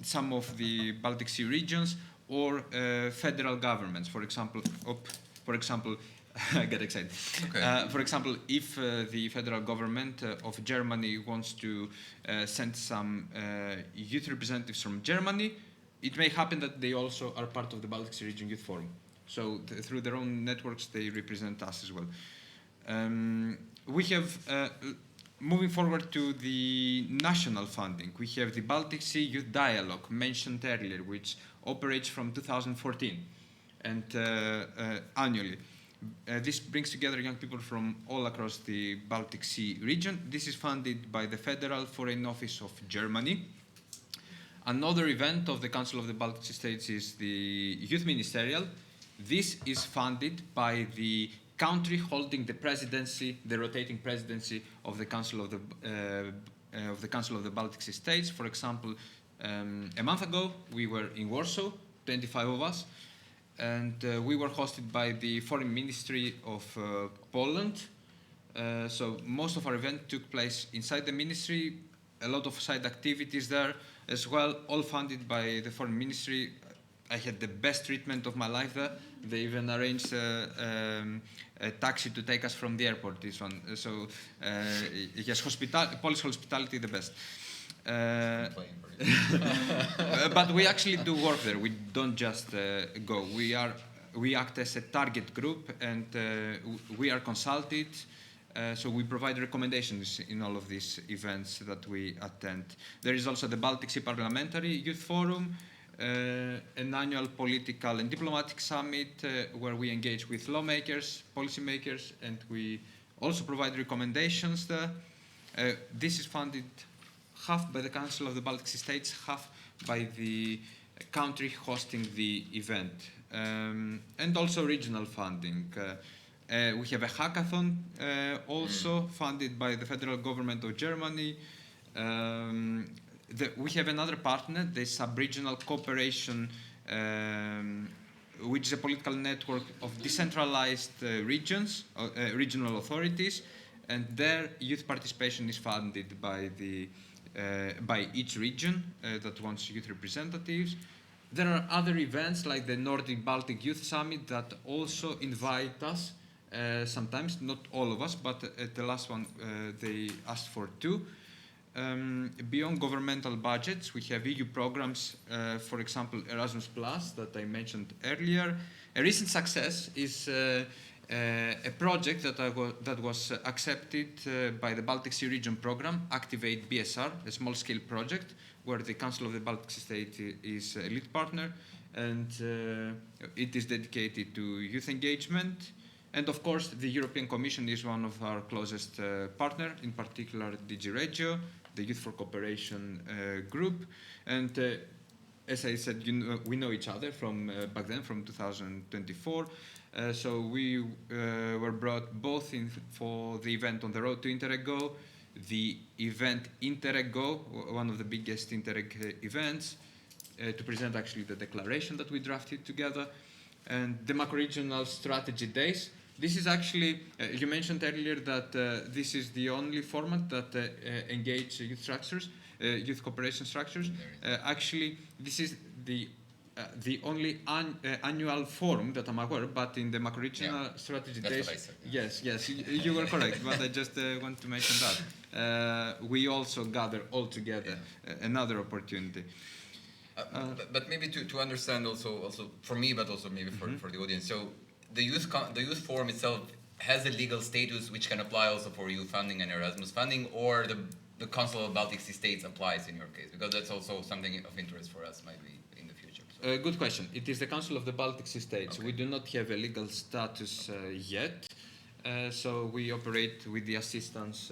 some of the Baltic Sea regions or federal governments. For example, I get excited. Okay. For example, if the federal government of Germany wants to send some youth representatives from Germany, it may happen that they also are part of the Baltic Sea Region Youth Forum. So through their own networks, they represent us as well. We have, moving forward to the national funding, we have the Baltic Sea Youth Dialogue mentioned earlier, which operates from 2014 and annually. This brings together young people from all across the Baltic Sea region. This is funded by the Federal Foreign Office of Germany. Another event of the Council of the Baltic States is the Youth Ministerial. This is funded by the country holding the presidency, the rotating presidency of the Council of the Baltic States. For example, a month ago we were in Warsaw, 25 of us, and we were hosted by the Foreign Ministry of Poland. So most of our event took place inside the ministry, a lot of side activities there as well, all funded by the Foreign Ministry. I had the best treatment of my life there. They even arranged a taxi to take us from the airport, this one. So yes, Polish hospitality the best. But we actually do work there. We don't just go. We act as a target group, and we are consulted. So we provide recommendations in all of these events that we attend. There is also the Baltic Sea Parliamentary Youth Forum, an annual political and diplomatic summit where we engage with lawmakers, policymakers, and we also provide recommendations there. This is funded half by the Council of the Baltic States, half by the country hosting the event, and also regional funding. We have a hackathon also funded by the federal government of Germany. We have another partner, the Sub-Regional Cooperation, which is a political network of decentralized regions, regional authorities, and their youth participation is funded by each region that wants youth representatives. There are other events like the Nordic Baltic Youth Summit that also invite us sometimes, not all of us, but at the last one they asked for 2. Beyond governmental budgets, we have EU programs, for example, Erasmus Plus that I mentioned earlier. A recent success is a project that was accepted by the Baltic Sea Region program, Activate BSR, a small-scale project where the Council of the Baltic States is a lead partner, and it is dedicated to youth engagement. And of course, the European Commission is one of our closest partners, in particular DG Regio, the Youth for Cooperation group. And as I said, we know each other from back then, from 2024. So we were brought both in for the event on the road to Interreg Go, the event Interreg Go, one of the biggest Interreg events, to present actually the declaration that we drafted together, and the macro-regional strategy days. This is actually, you mentioned earlier that this is the only format that engage youth structures, youth cooperation structures. Actually, this is the only annual forum that I'm aware, but in the macro-regional strategy days. What I said, yeah. Yes, you were correct, but I just want to mention that. We also gather all together, another opportunity. But maybe to understand also for me, but also maybe for the audience. So the youth forum itself has a legal status which can apply also for youth funding and Erasmus funding, or the Council of Baltic States applies in your case, because that's also something of interest for us, maybe in the future. So. Good question. It is the Council of the Baltic States. Okay. We do not have a legal status yet. So we operate with the assistance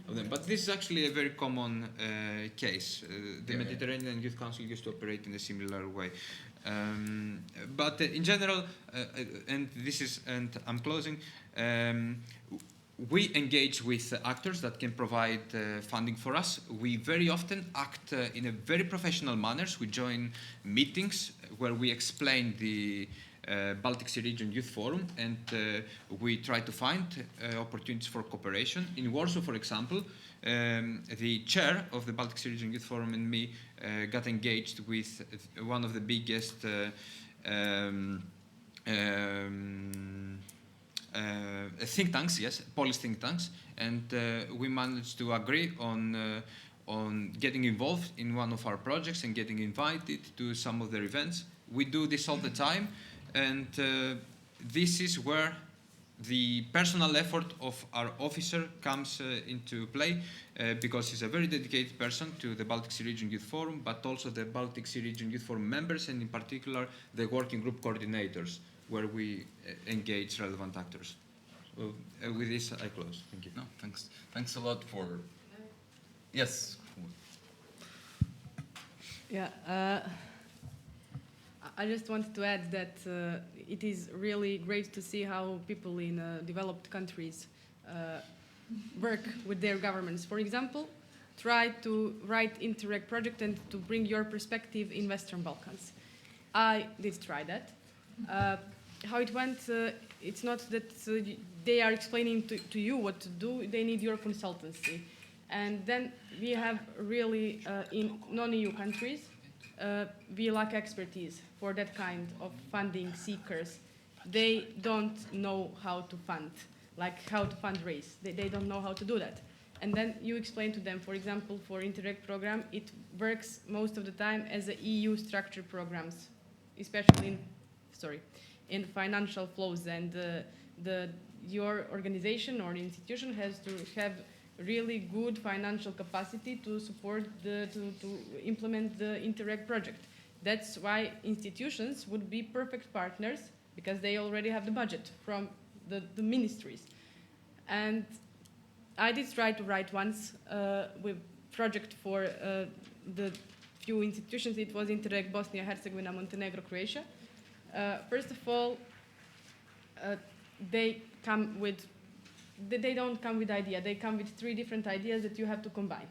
of them. But this is actually a very common case. The Mediterranean Youth Council used to operate in a similar way. But in general, and I'm closing, we engage with actors that can provide funding for us. We very often act in a very professional manner. We join meetings where we explain the Baltic Sea Region Youth Forum, and we try to find opportunities for cooperation. In Warsaw, for example, the chair of the Baltic Sea Region Youth Forum and me got engaged with one of the biggest think tanks, yes, Polish think tanks, and we managed to agree on getting involved in one of our projects and getting invited to some of their events. We do this all the time, and this is where the personal effort of our officer comes into play, because he's a very dedicated person to the Baltic Sea Region Youth Forum, but also the Baltic Sea Region Youth Forum members, and in particular the working group coordinators, where we engage relevant actors. With this, I close. Thank you. No, thanks. Thanks a lot for. Yes. Yeah, I just wanted to add that it is really great to see how people in developed countries work with their governments. For example, try to write Interreg project and to bring your perspective in Western Balkans. I did try that. How it went, it's not that they are explaining to you what to do, they need your consultancy. And then we have really, in non-EU countries, we lack expertise for that kind of funding seekers. They don't know how to fund, like how to fundraise. They don't know how to do that. And then you explain to them, for example, for Interreg program, it works most of the time as a EU structured programs, especially in financial flows, and your organization or institution has to have really good financial capacity to support to implement the Interreg project. That's why institutions would be perfect partners, because they already have the budget from the ministries. And I did try to write once with project for the few institutions. It was Interreg Bosnia, Herzegovina, Montenegro, Croatia. First of all, they don't come with idea. They come with 3 different ideas that you have to combine.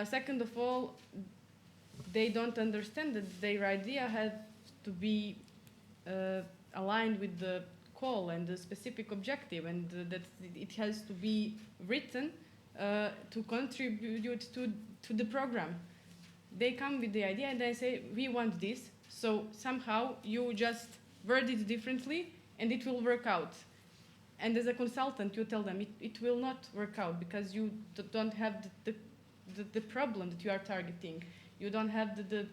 Second of all, they don't understand that their idea has to be aligned with the call and the specific objective, and that it has to be written to contribute to the program. They come with the idea and they say, we want this, so somehow you just word it differently and it will work out. And as a consultant, you tell them it will not work out because you don't have the problem that you are targeting. You don't have the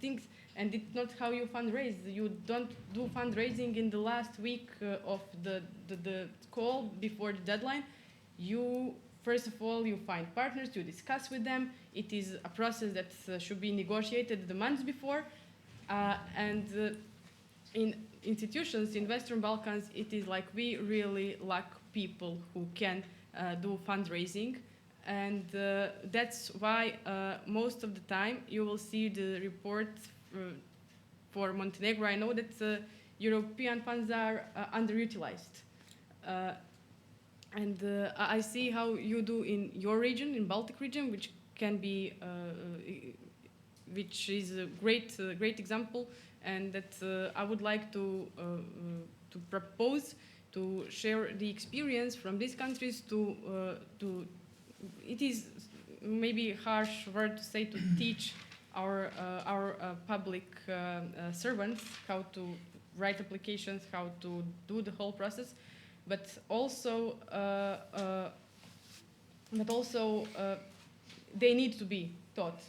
things, and it's not how you fundraise. You don't do fundraising in the last week of the call before the deadline. You, first of all, you find partners, you discuss with them. It is a process that should be negotiated the months before. And in institutions in Western Balkans, it is like we really lack people who can do fundraising. And that's why most of the time you will see the report for Montenegro. I know that European funds are underutilized. And I see how you do in your region, in Baltic region, which can be, which is a great example, and that I would like to propose to share the experience from these countries to it is maybe a harsh word to say, to teach our public servants how to write applications, how to do the whole process, but also they need to be taught.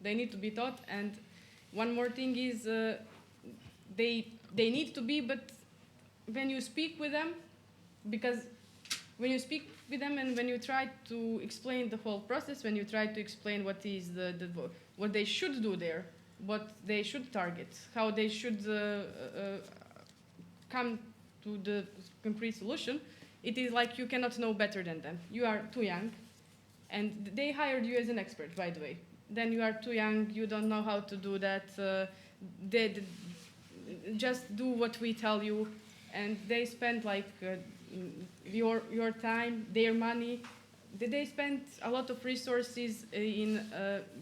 They need to be taught, and one more thing is they need to be, but when you speak with them, because when you speak with them and when you try to explain the whole process, when you try to explain what is what they should do there, what they should target, how they should come to the concrete solution, it is like you cannot know better than them. You are too young, and they hired you as an expert, by the way. Then you are too young, you don't know how to do that. They just do what we tell you, and they spend like your time, their money. They spend a lot of resources in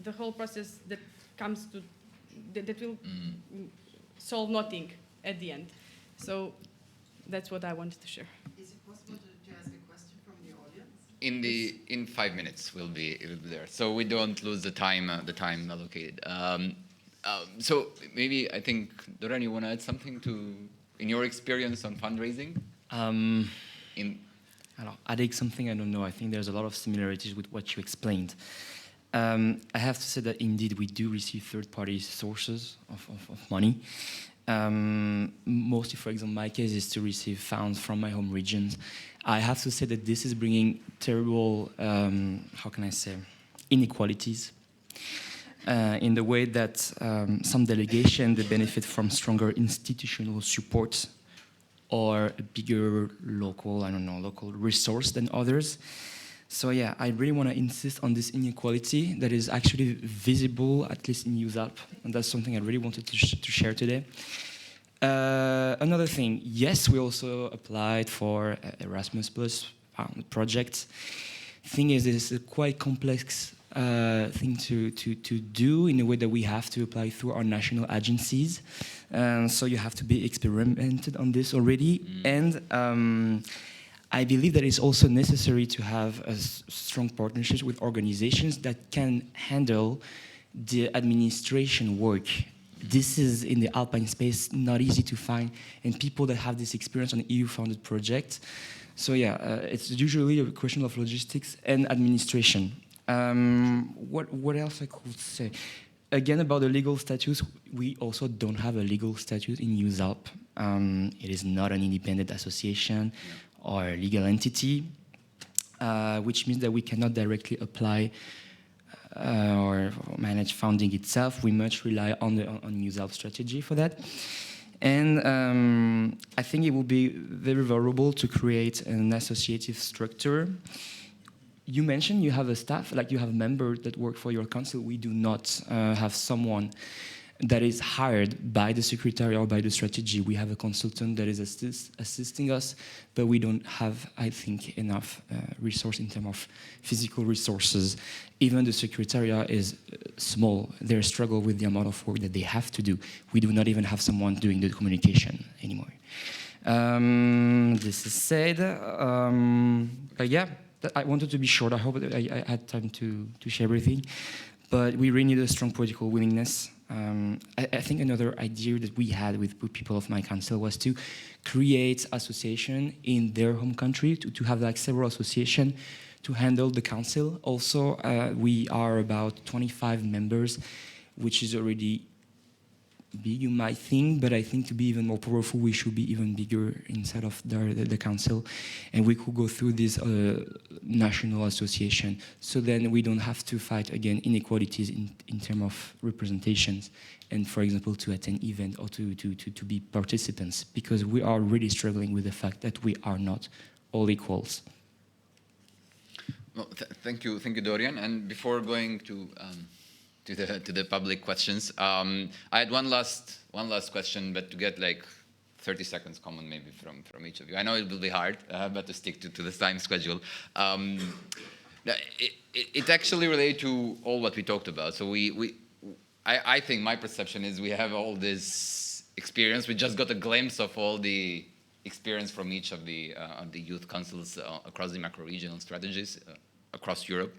the whole process that comes to that will solve nothing at the end. So that's what I wanted to share. Is it possible to ask a question from the audience? In 5 minutes we'll be there, so we don't lose the time allocated. So maybe I think, Dorian, you want to add something in your experience on fundraising? Adding something, I don't know. I think there's a lot of similarities with what you explained. I have to say that indeed we do receive third-party sources of money. Mostly, for example, my case is to receive funds from my home regions. I have to say that this is bringing terrible, how can I say, inequalities. In the way that some delegation, they benefit from stronger institutional support or a bigger local resource than others. So yeah, I really want to insist on this inequality that is actually visible, at least in EUSAIR, and that's something I really wanted to share today. Another thing, yes, we also applied for Erasmus Plus project. Thing is, it's a quite complex thing to do in a way that we have to apply through our national agencies. So you have to be experimented on this already. And I believe that it's also necessary to have a strong partnerships with organizations that can handle the administration work. This is, in the Alpine space, not easy to find, and people that have this experience on EU-funded projects. So yeah, it's usually a question of logistics and administration. What else I could say? Again, about the legal status, we also don't have a legal status in EUSAIR. It is not an independent association or a legal entity, which means that we cannot directly apply or manage funding itself. We much rely on EUSAIR strategy for that. And I think it will be very valuable to create an associative structure. You mentioned you have a staff, like you have members that work for your council. We do not have someone that is hired by the secretary or by the strategy. We have a consultant that is assisting us, but we don't have, I think, enough resource in terms of physical resources. Even the secretariat is small. They struggle with the amount of work that they have to do. We do not even have someone doing the communication anymore. This is said. Yeah, I wanted to be short. I hope that I had time to share everything. But we really need a strong political willingness. I think another idea that we had with people of my council was to create association in their home country, to have like several associations to handle the council. Also, we are about 25 members, which is already big, you might think, but I think to be even more powerful, we should be even bigger inside of the council, and we could go through this national association. So then we don't have to fight again inequalities in terms of representations, and for example to attend events or to be participants, because we are really struggling with the fact that we are not all equals. Well, thank you, Dorian. And before going to the public questions, I had one last question, but to get like 30 seconds comment maybe from each of you. I know it will be hard, but to stick to the time schedule. It actually relates to all what we talked about. So I think my perception is we have all this experience. We just got a glimpse of all the experience from each of the youth councils across the macro-regional strategies across Europe.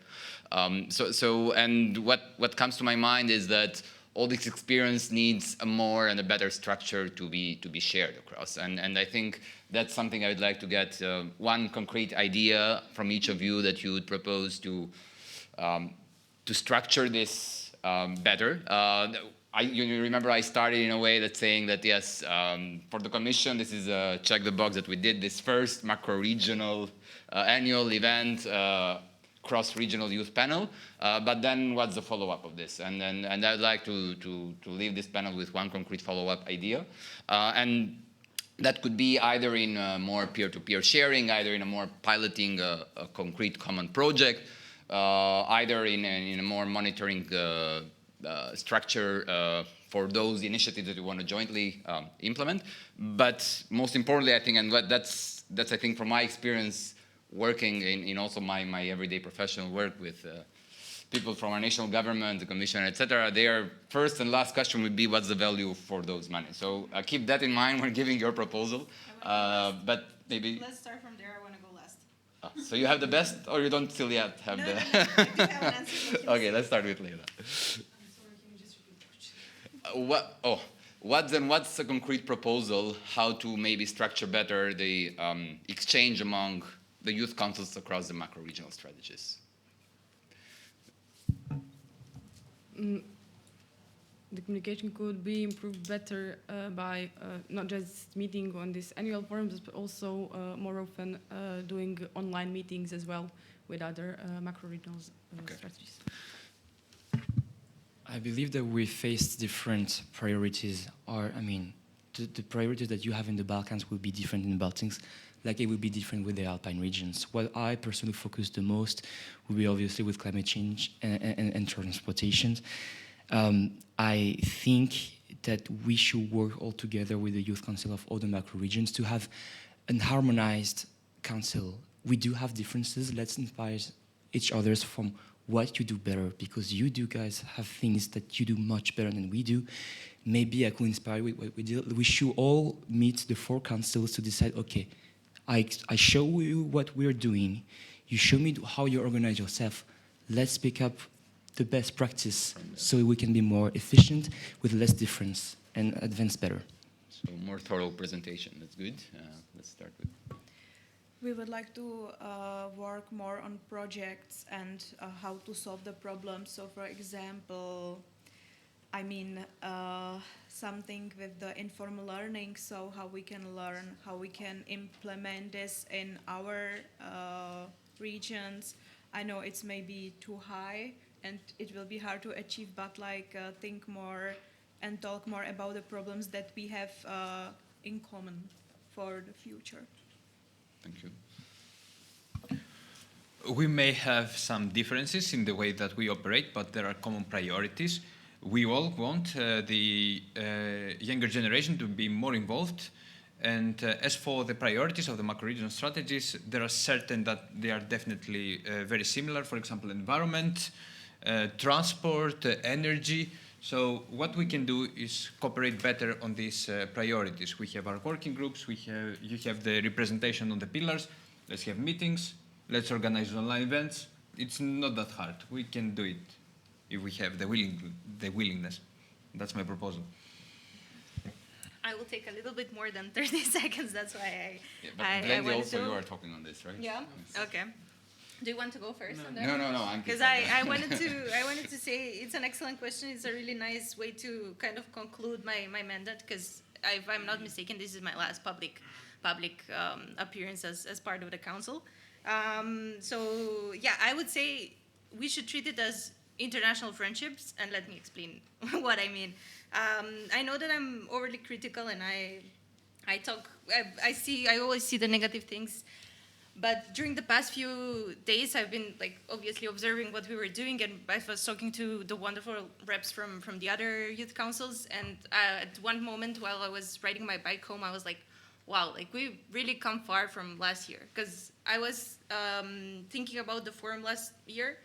And what comes to my mind is that all this experience needs a more and a better structure to be shared across. And I think that's something I would like to get one concrete idea from each of you that you would propose to structure this better. You remember I started in a way that's saying that yes, for the Commission, this is a check the box that we did this first macro-regional annual event, cross-regional youth panel, but then what's the follow-up of this? And I'd like to leave this panel with one concrete follow-up idea. And that could be either in more peer-to-peer sharing, either in a more piloting a concrete common project, either in a more monitoring structure for those initiatives that we want to jointly implement. But most importantly, I think, and that's I think from my experience working in also my everyday professional work with people from our national government, the commission, etc., their first and last question would be, what's the value for those money? So keep that in mind when giving your proposal. But maybe... Let's start from there. I want to go last. So you have the best, or you don't still yet have No, the... no, I do have an answer. Okay, let's start with Leila. I'm sorry, can you just repeat the question? What's a concrete proposal how to maybe structure better the exchange among the youth councils across the macro-regional strategies? The communication could be improved better by not just meeting on these annual forums, but also more often doing online meetings as well with other macro-regional strategies. I believe that we face different priorities. The priorities that you have in the Balkans will be different in the Baltics, like it will be different with the Alpine regions. What I personally focus the most will be obviously with climate change and transportation. I think that we should work all together with the Youth Council of all the macro regions to have an harmonized council. We do have differences. Let's inspire each other from what you do better, because you do guys have things that you do much better than we do. Maybe I could inspire you with what we do. We should all meet the 4 councils to decide, okay, I show you what we're doing. You show me how you organize yourself. Let's pick up the best practice so we can be more efficient with less difference and advance better. So more thorough presentation, that's good. Let's start with... We would like to work more on projects and how to solve the problems. So for example, something with the informal learning, so how we can learn, how we can implement this in our regions. I know it's maybe too high and it will be hard to achieve, but think more and talk more about the problems that we have in common for the future. Thank you. We may have some differences in the way that we operate, but there are common priorities. We all want the younger generation to be more involved. And as for the priorities of the macro-regional strategies, there are certain that they are definitely very similar. For example, environment, transport, energy. So what we can do is cooperate better on these priorities. We have our working groups. You have the representation on the pillars. Let's have meetings. Let's organize online events. It's not that hard. We can do it if we have the willingness. That's my proposal. I will take a little bit more than 30 seconds. That's why I wanted also to... you are talking on this, right? Yeah. Yes. Okay. Do you want to go first? No. Because I wanted to say it's an excellent question. It's a really nice way to kind of conclude my mandate. Because if I'm not mistaken, this is my last public appearance as part of the council. So yeah, I would say we should treat it as international friendships, and let me explain what I mean. I know that I'm overly critical, and I always see the negative things. But during the past few days, I've been obviously observing what we were doing, and I was talking to the wonderful reps from the other youth councils. And at one moment, while I was riding my bike home, I was like, wow, we've really come far from last year. Because I was thinking about the forum last year.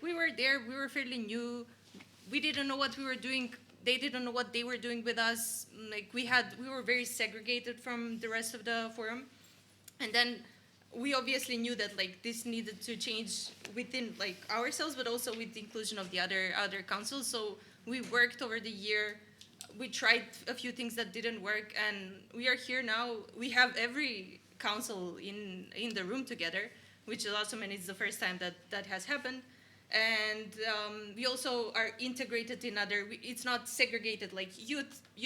We were there, we were fairly new. We didn't know what we were doing. They didn't know what they were doing with us. We were very segregated from the rest of the forum. And then we obviously knew that this needed to change within ourselves, but also with the inclusion of the other councils. So we worked over the year. We tried a few things that didn't work, and we are here now. We have every council in the room together, which is awesome, and it's the first time that has happened. And we also are integrated in it's not segregated, you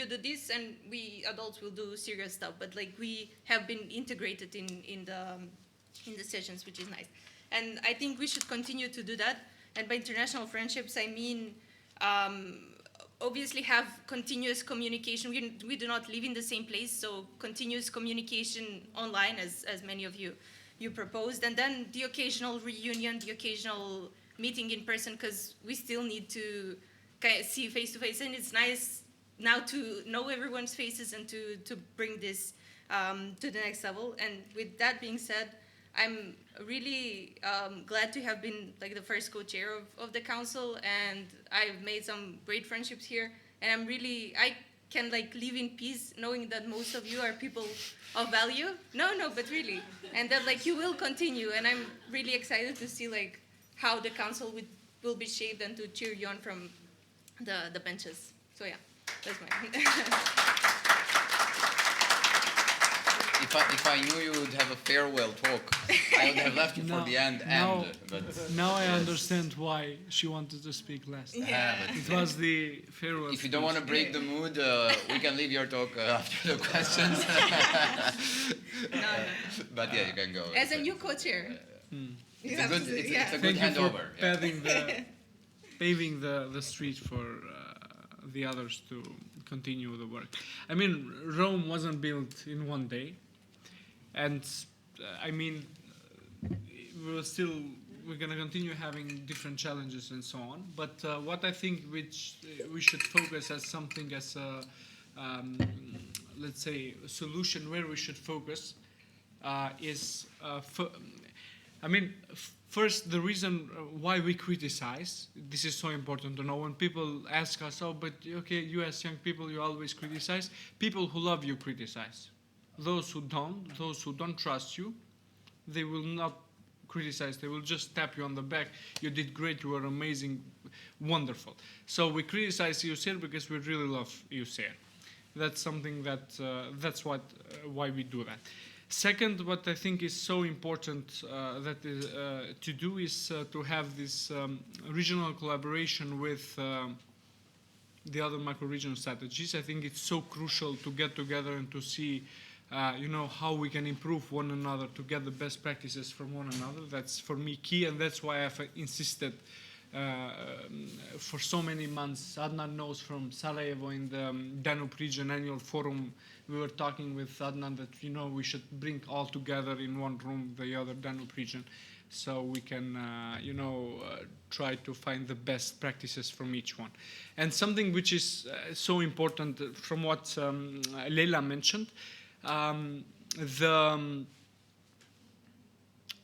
do this and we adults will do serious stuff, but we have been integrated in the sessions, which is nice. And I think we should continue to do that. And by international friendships, I mean obviously have continuous communication. We do not live in the same place, so continuous communication online, as many of you proposed, and then the occasional reunion, the occasional meeting in person, because we still need to kind of see face to face, and it's nice now to know everyone's faces and to bring this to the next level. And with that being said, I'm really glad to have been like the first co-chair of the council, and I've made some great friendships here, and I can like live in peace knowing that most of you are people of value. No, but really, and that like you will continue, and I'm really excited to see like how the council will be shaped and to cheer you on from the benches. So yeah, that's my. If I knew you would have a farewell talk, I would have left you for the end. Now I understand why she wanted to speak last. Yeah. It was the farewell. If you don't want to break the mood, we can leave your talk after the questions. No. But yeah, you can go. As a new co-chair. It's a good Thank you for handover. paving the street for the others to continue the work. I mean, Rome wasn't built in one day, and I mean, we're gonna continue having different challenges and so on. But what I think which we should focus as something as a let's say a solution where we should focus is first, the reason why we criticize, this is so important to know. When people ask us, oh, but okay, you as young people, you always criticize. People who love you criticize. Those who don't trust you, they will not criticize. They will just tap you on the back. You did great, you were amazing, wonderful. So we criticize EUSAIR because we really love EUSAIR. That's something that's why we do that. Second, what I think is so important to do is to have this regional collaboration with the other macro-regional strategies. I think it's so crucial to get together and to see, how we can improve one another, to get the best practices from one another. That's for me key, and that's why I've insisted for so many months. Adnan knows from Sarajevo in the Danube region annual forum. We were talking with Adnan that we should bring all together in one room the other Danube region, so we can try to find the best practices from each one. And something which is so important from what Leila mentioned, the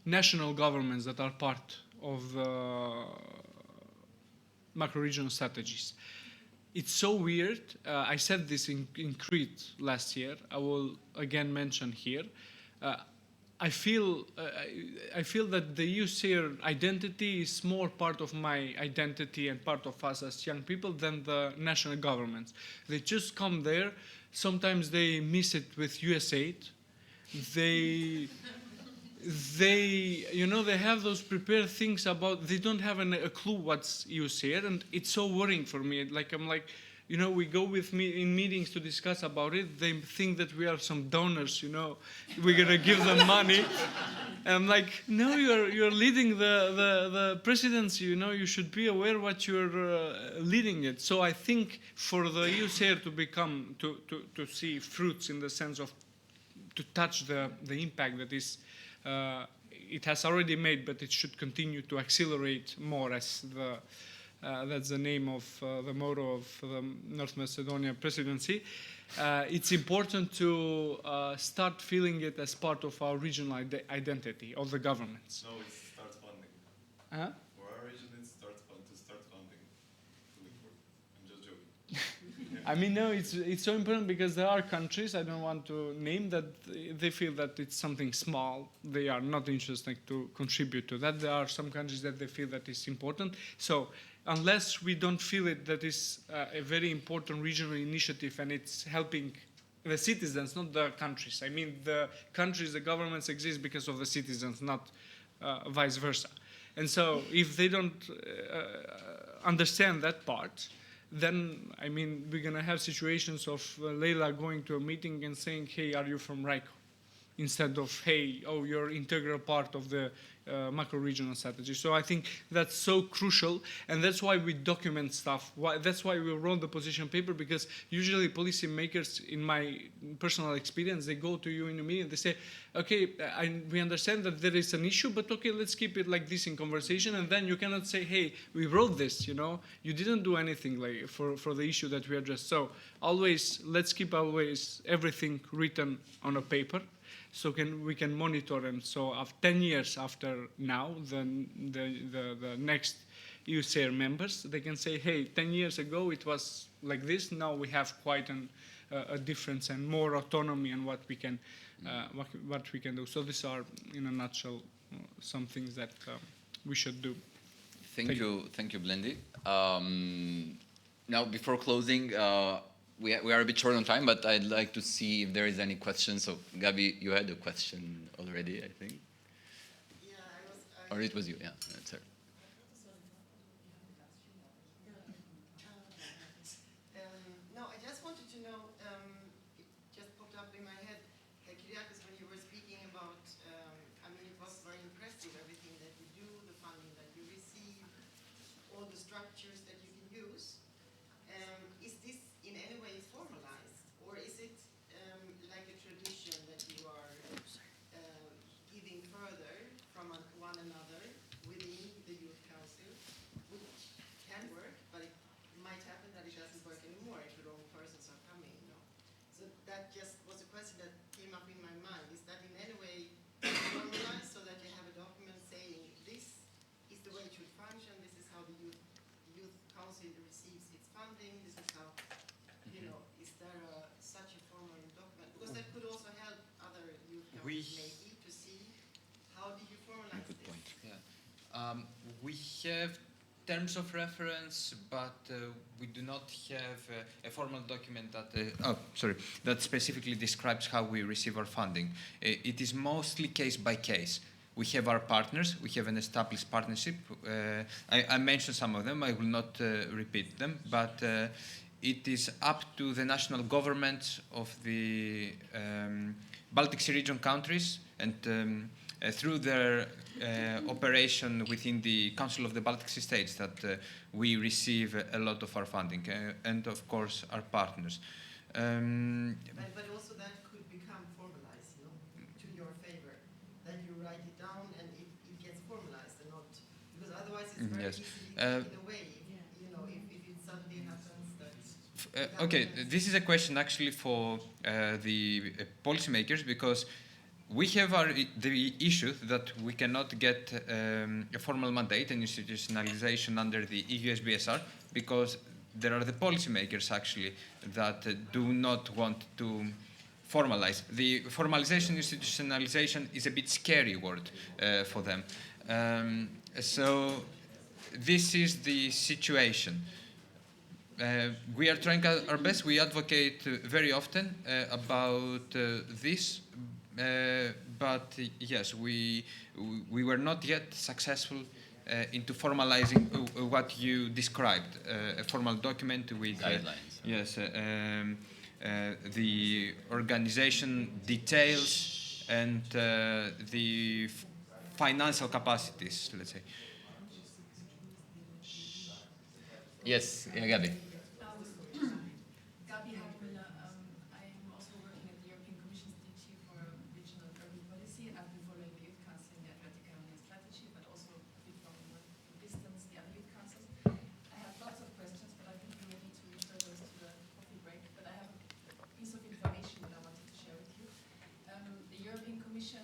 national governments that are part of the macro-regional strategies. It's so weird. I said this in Crete last year. I will again mention here. I feel that the EUSAIR identity is more part of my identity and part of us as young people than the national governments. They just come there. Sometimes they miss it with USAID. They have those prepared things about, they don't have a clue what's EUSAIR, and it's so worrying for me. We go with me in meetings to discuss about it. They think that we are some donors, we're gonna give them money. And I'm like, no, you're leading the presidency, you should be aware what you're leading it. So I think for the EUSAIR to become, to see fruits in the sense of, to touch the impact that is, it has already made, but it should continue to accelerate more, as that's the name of the motto of the North Macedonia presidency. It's important to start feeling it as part of our regional identity of the governments. No, it starts funding. Huh? For our region, it starts funding. I'm just joking. I mean, no, it's so important because there are countries, I don't want to name, that they feel that it's something small. They are not interested to contribute to that. There are some countries that they feel that it's important. So unless we don't feel it, that is a very important regional initiative and it's helping the citizens, not the countries. I mean, the countries, the governments exist because of the citizens, not vice versa. And so if they don't understand that part, then, I mean, we're going to have situations of Leila going to a meeting and saying, hey, are you from RICO? instead of, hey, oh, you're integral part of the macro-regional strategy. So I think that's so crucial, and that's why we document stuff. That's why we wrote the position paper, because usually policymakers, in my personal experience, they go to you in a meeting, they say, okay, we understand that there is an issue, but okay, let's keep it like this in conversation, and then you cannot say, hey, we wrote this, you didn't do anything like for the issue that we addressed. So always, let's keep always everything written on a paper, so we can monitor. And so 10 years after now, then the next EUSAIR members, they can say, hey, 10 years ago it was like this, now we have quite a difference and more autonomy in what we can do. So these are, in a nutshell, some things that we should do. Thank you, Blendi. Now, before closing, we are a bit short on time, but I'd like to see if there is any questions. So, Gabi, you had a question already, I think. Yeah, or it was you, yeah. Sorry. No, I just wanted to know, it just popped up in my head, Kyriakos, when you were speaking about, it was very impressive, everything that you do, the funding that you receive, all the structures that you can use. Is this in any way formalized, or is it like a tradition that you are giving further from one another within the Youth Council, which can work, but it might happen that it doesn't work anymore if the wrong persons are coming, So that just was a question that came up in my mind. Is that in any way formalized, so that you have a document saying this is the way it should function, this is how the Youth Council receives its funding, this is how, is there such a formal document? Because that could also help other youth councils maybe to see how do you formalize Good this. point. Yeah. We have terms of reference, but we do not have a formal document that specifically describes how we receive our funding. It is mostly case by case. We have our partners. We have an established partnership. I mentioned some of them. I will not repeat them, but it is up to the national governments of the Baltic Sea region countries, and through their operation within the Council of the Baltic Sea States, that we receive a lot of our funding, and of course our partners. But also that could become formalized, to your favor, that you write it down and it gets formalized, and not, because otherwise it's very Yes. easily taken away, if it suddenly happens that... Okay, this is a question actually for the policymakers, because we have the issue that we cannot get a formal mandate and institutionalization under the EUSBSR, because there are the policymakers actually that do not want to formalize. The formalization, institutionalization is a bit scary word for them. So this is the situation. We are trying our best. We advocate very often about this, but yes, we were not yet successful into formalizing what you described, a formal document with Guidelines. Yes, the organization details and the financial capacities, let's say. Yes, Gabi. Gabi Hagmüller, I'm also working at the European Commission's DG for Regional Urban Policy, and I've been following the Youth Council in the Adriatic-Ionian strategy, but also a bit from a distance the other youth councils. I have lots of questions, but I think we may need to refer those to the coffee break. But I have a piece of information that I wanted to share with you. The European Commission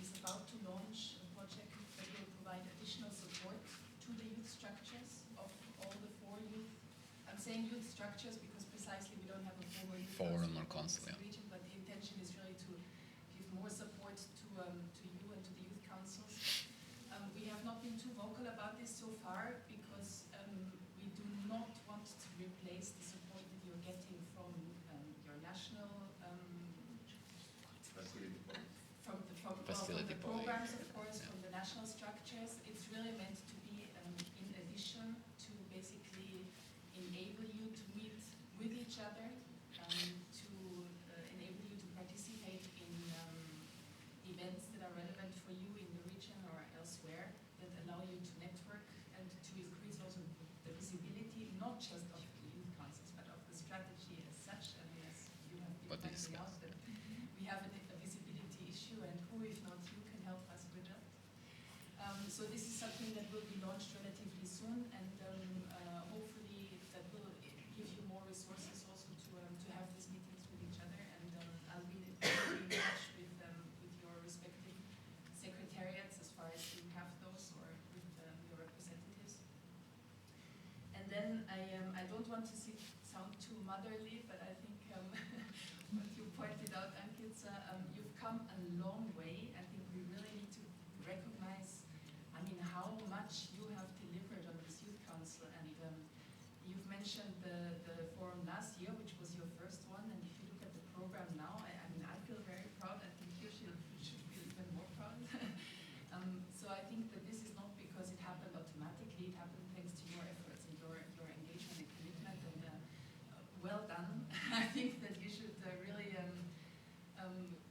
is about to launch a project that will provide additional support to the youth structures of all the four youth. I'm saying youth structures because precisely we don't have a formal youth Formal council, yeah. region, but the intention is really to give more support to you and to the youth councils. We have not been too vocal about this so far because we do not want to replace the support that you're getting from your national from the programs, of course, from the national structures. It's really meant to be in addition to basically enable you to meet with each other, to enable you to participate in So this is something that will be launched relatively soon, and hopefully that will give you more resources also to have these meetings with each other. And I'll be in touch with your respective secretariats as far as you have those, or with your representatives. And then I don't want to sound too motherly, but I think what you pointed out, Ankitsa, you've come a long way. I think we really need to recognize, I mean, how much you have delivered on this youth council. And you've mentioned the forum last year, which was your first one. And if you look at the program now, I mean, I feel very proud. I think you should feel even more proud. So I think that this is not because it happened automatically. It happened thanks to your efforts and your engagement and commitment. And well done. I think that you should really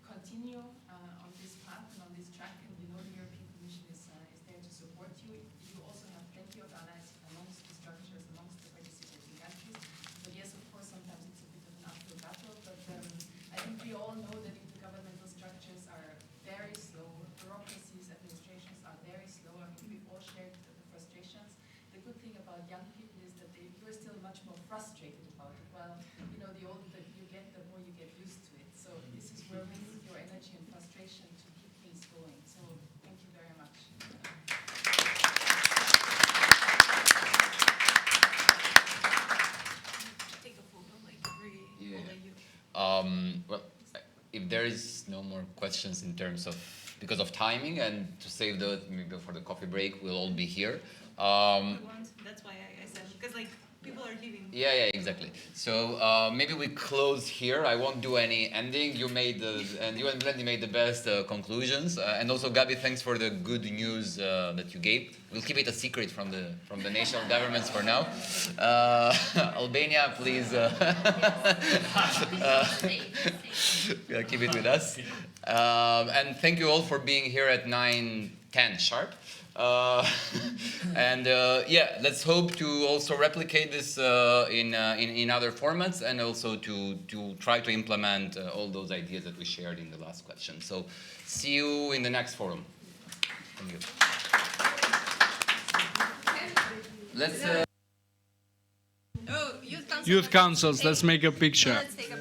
continue on this path and on this track. And you know the European Commission is there to support you. You also have plenty of allies amongst the structures, amongst the participating countries. But yes, of course, sometimes it's a bit of an uphill battle. But I think we all know that intergovernmental structures are very slow. Bureaucracies, administrations are very slow. I mean, we've all shared the frustrations. The good thing about young people is that you're still much more frustrated about it. Well, you know, the older that you get, the more you get used to it. So this is where we need your energy and frustration to keep things going. So thank you very much. Take a photo, like Yeah. follow you. Well, if there is no more questions in terms of, because of timing and to save the, maybe for the coffee break, we'll all be here. That's why I said, because like people are leaving. Yeah, exactly. So maybe we close here. I won't do any ending. You and Blendy made the best conclusions. And also, Gabi, thanks for the good news that you gave. We'll keep it a secret from the national governments for now. Albania, please keep it with us. And thank you all for being here at 9:10 sharp. Yeah, let's hope to also replicate this in other formats, and also to try to implement all those ideas that we shared in the last question. So see you in the next forum. Thank you. Let's Oh, youth council. Youth councils, let's make a picture. Let's take a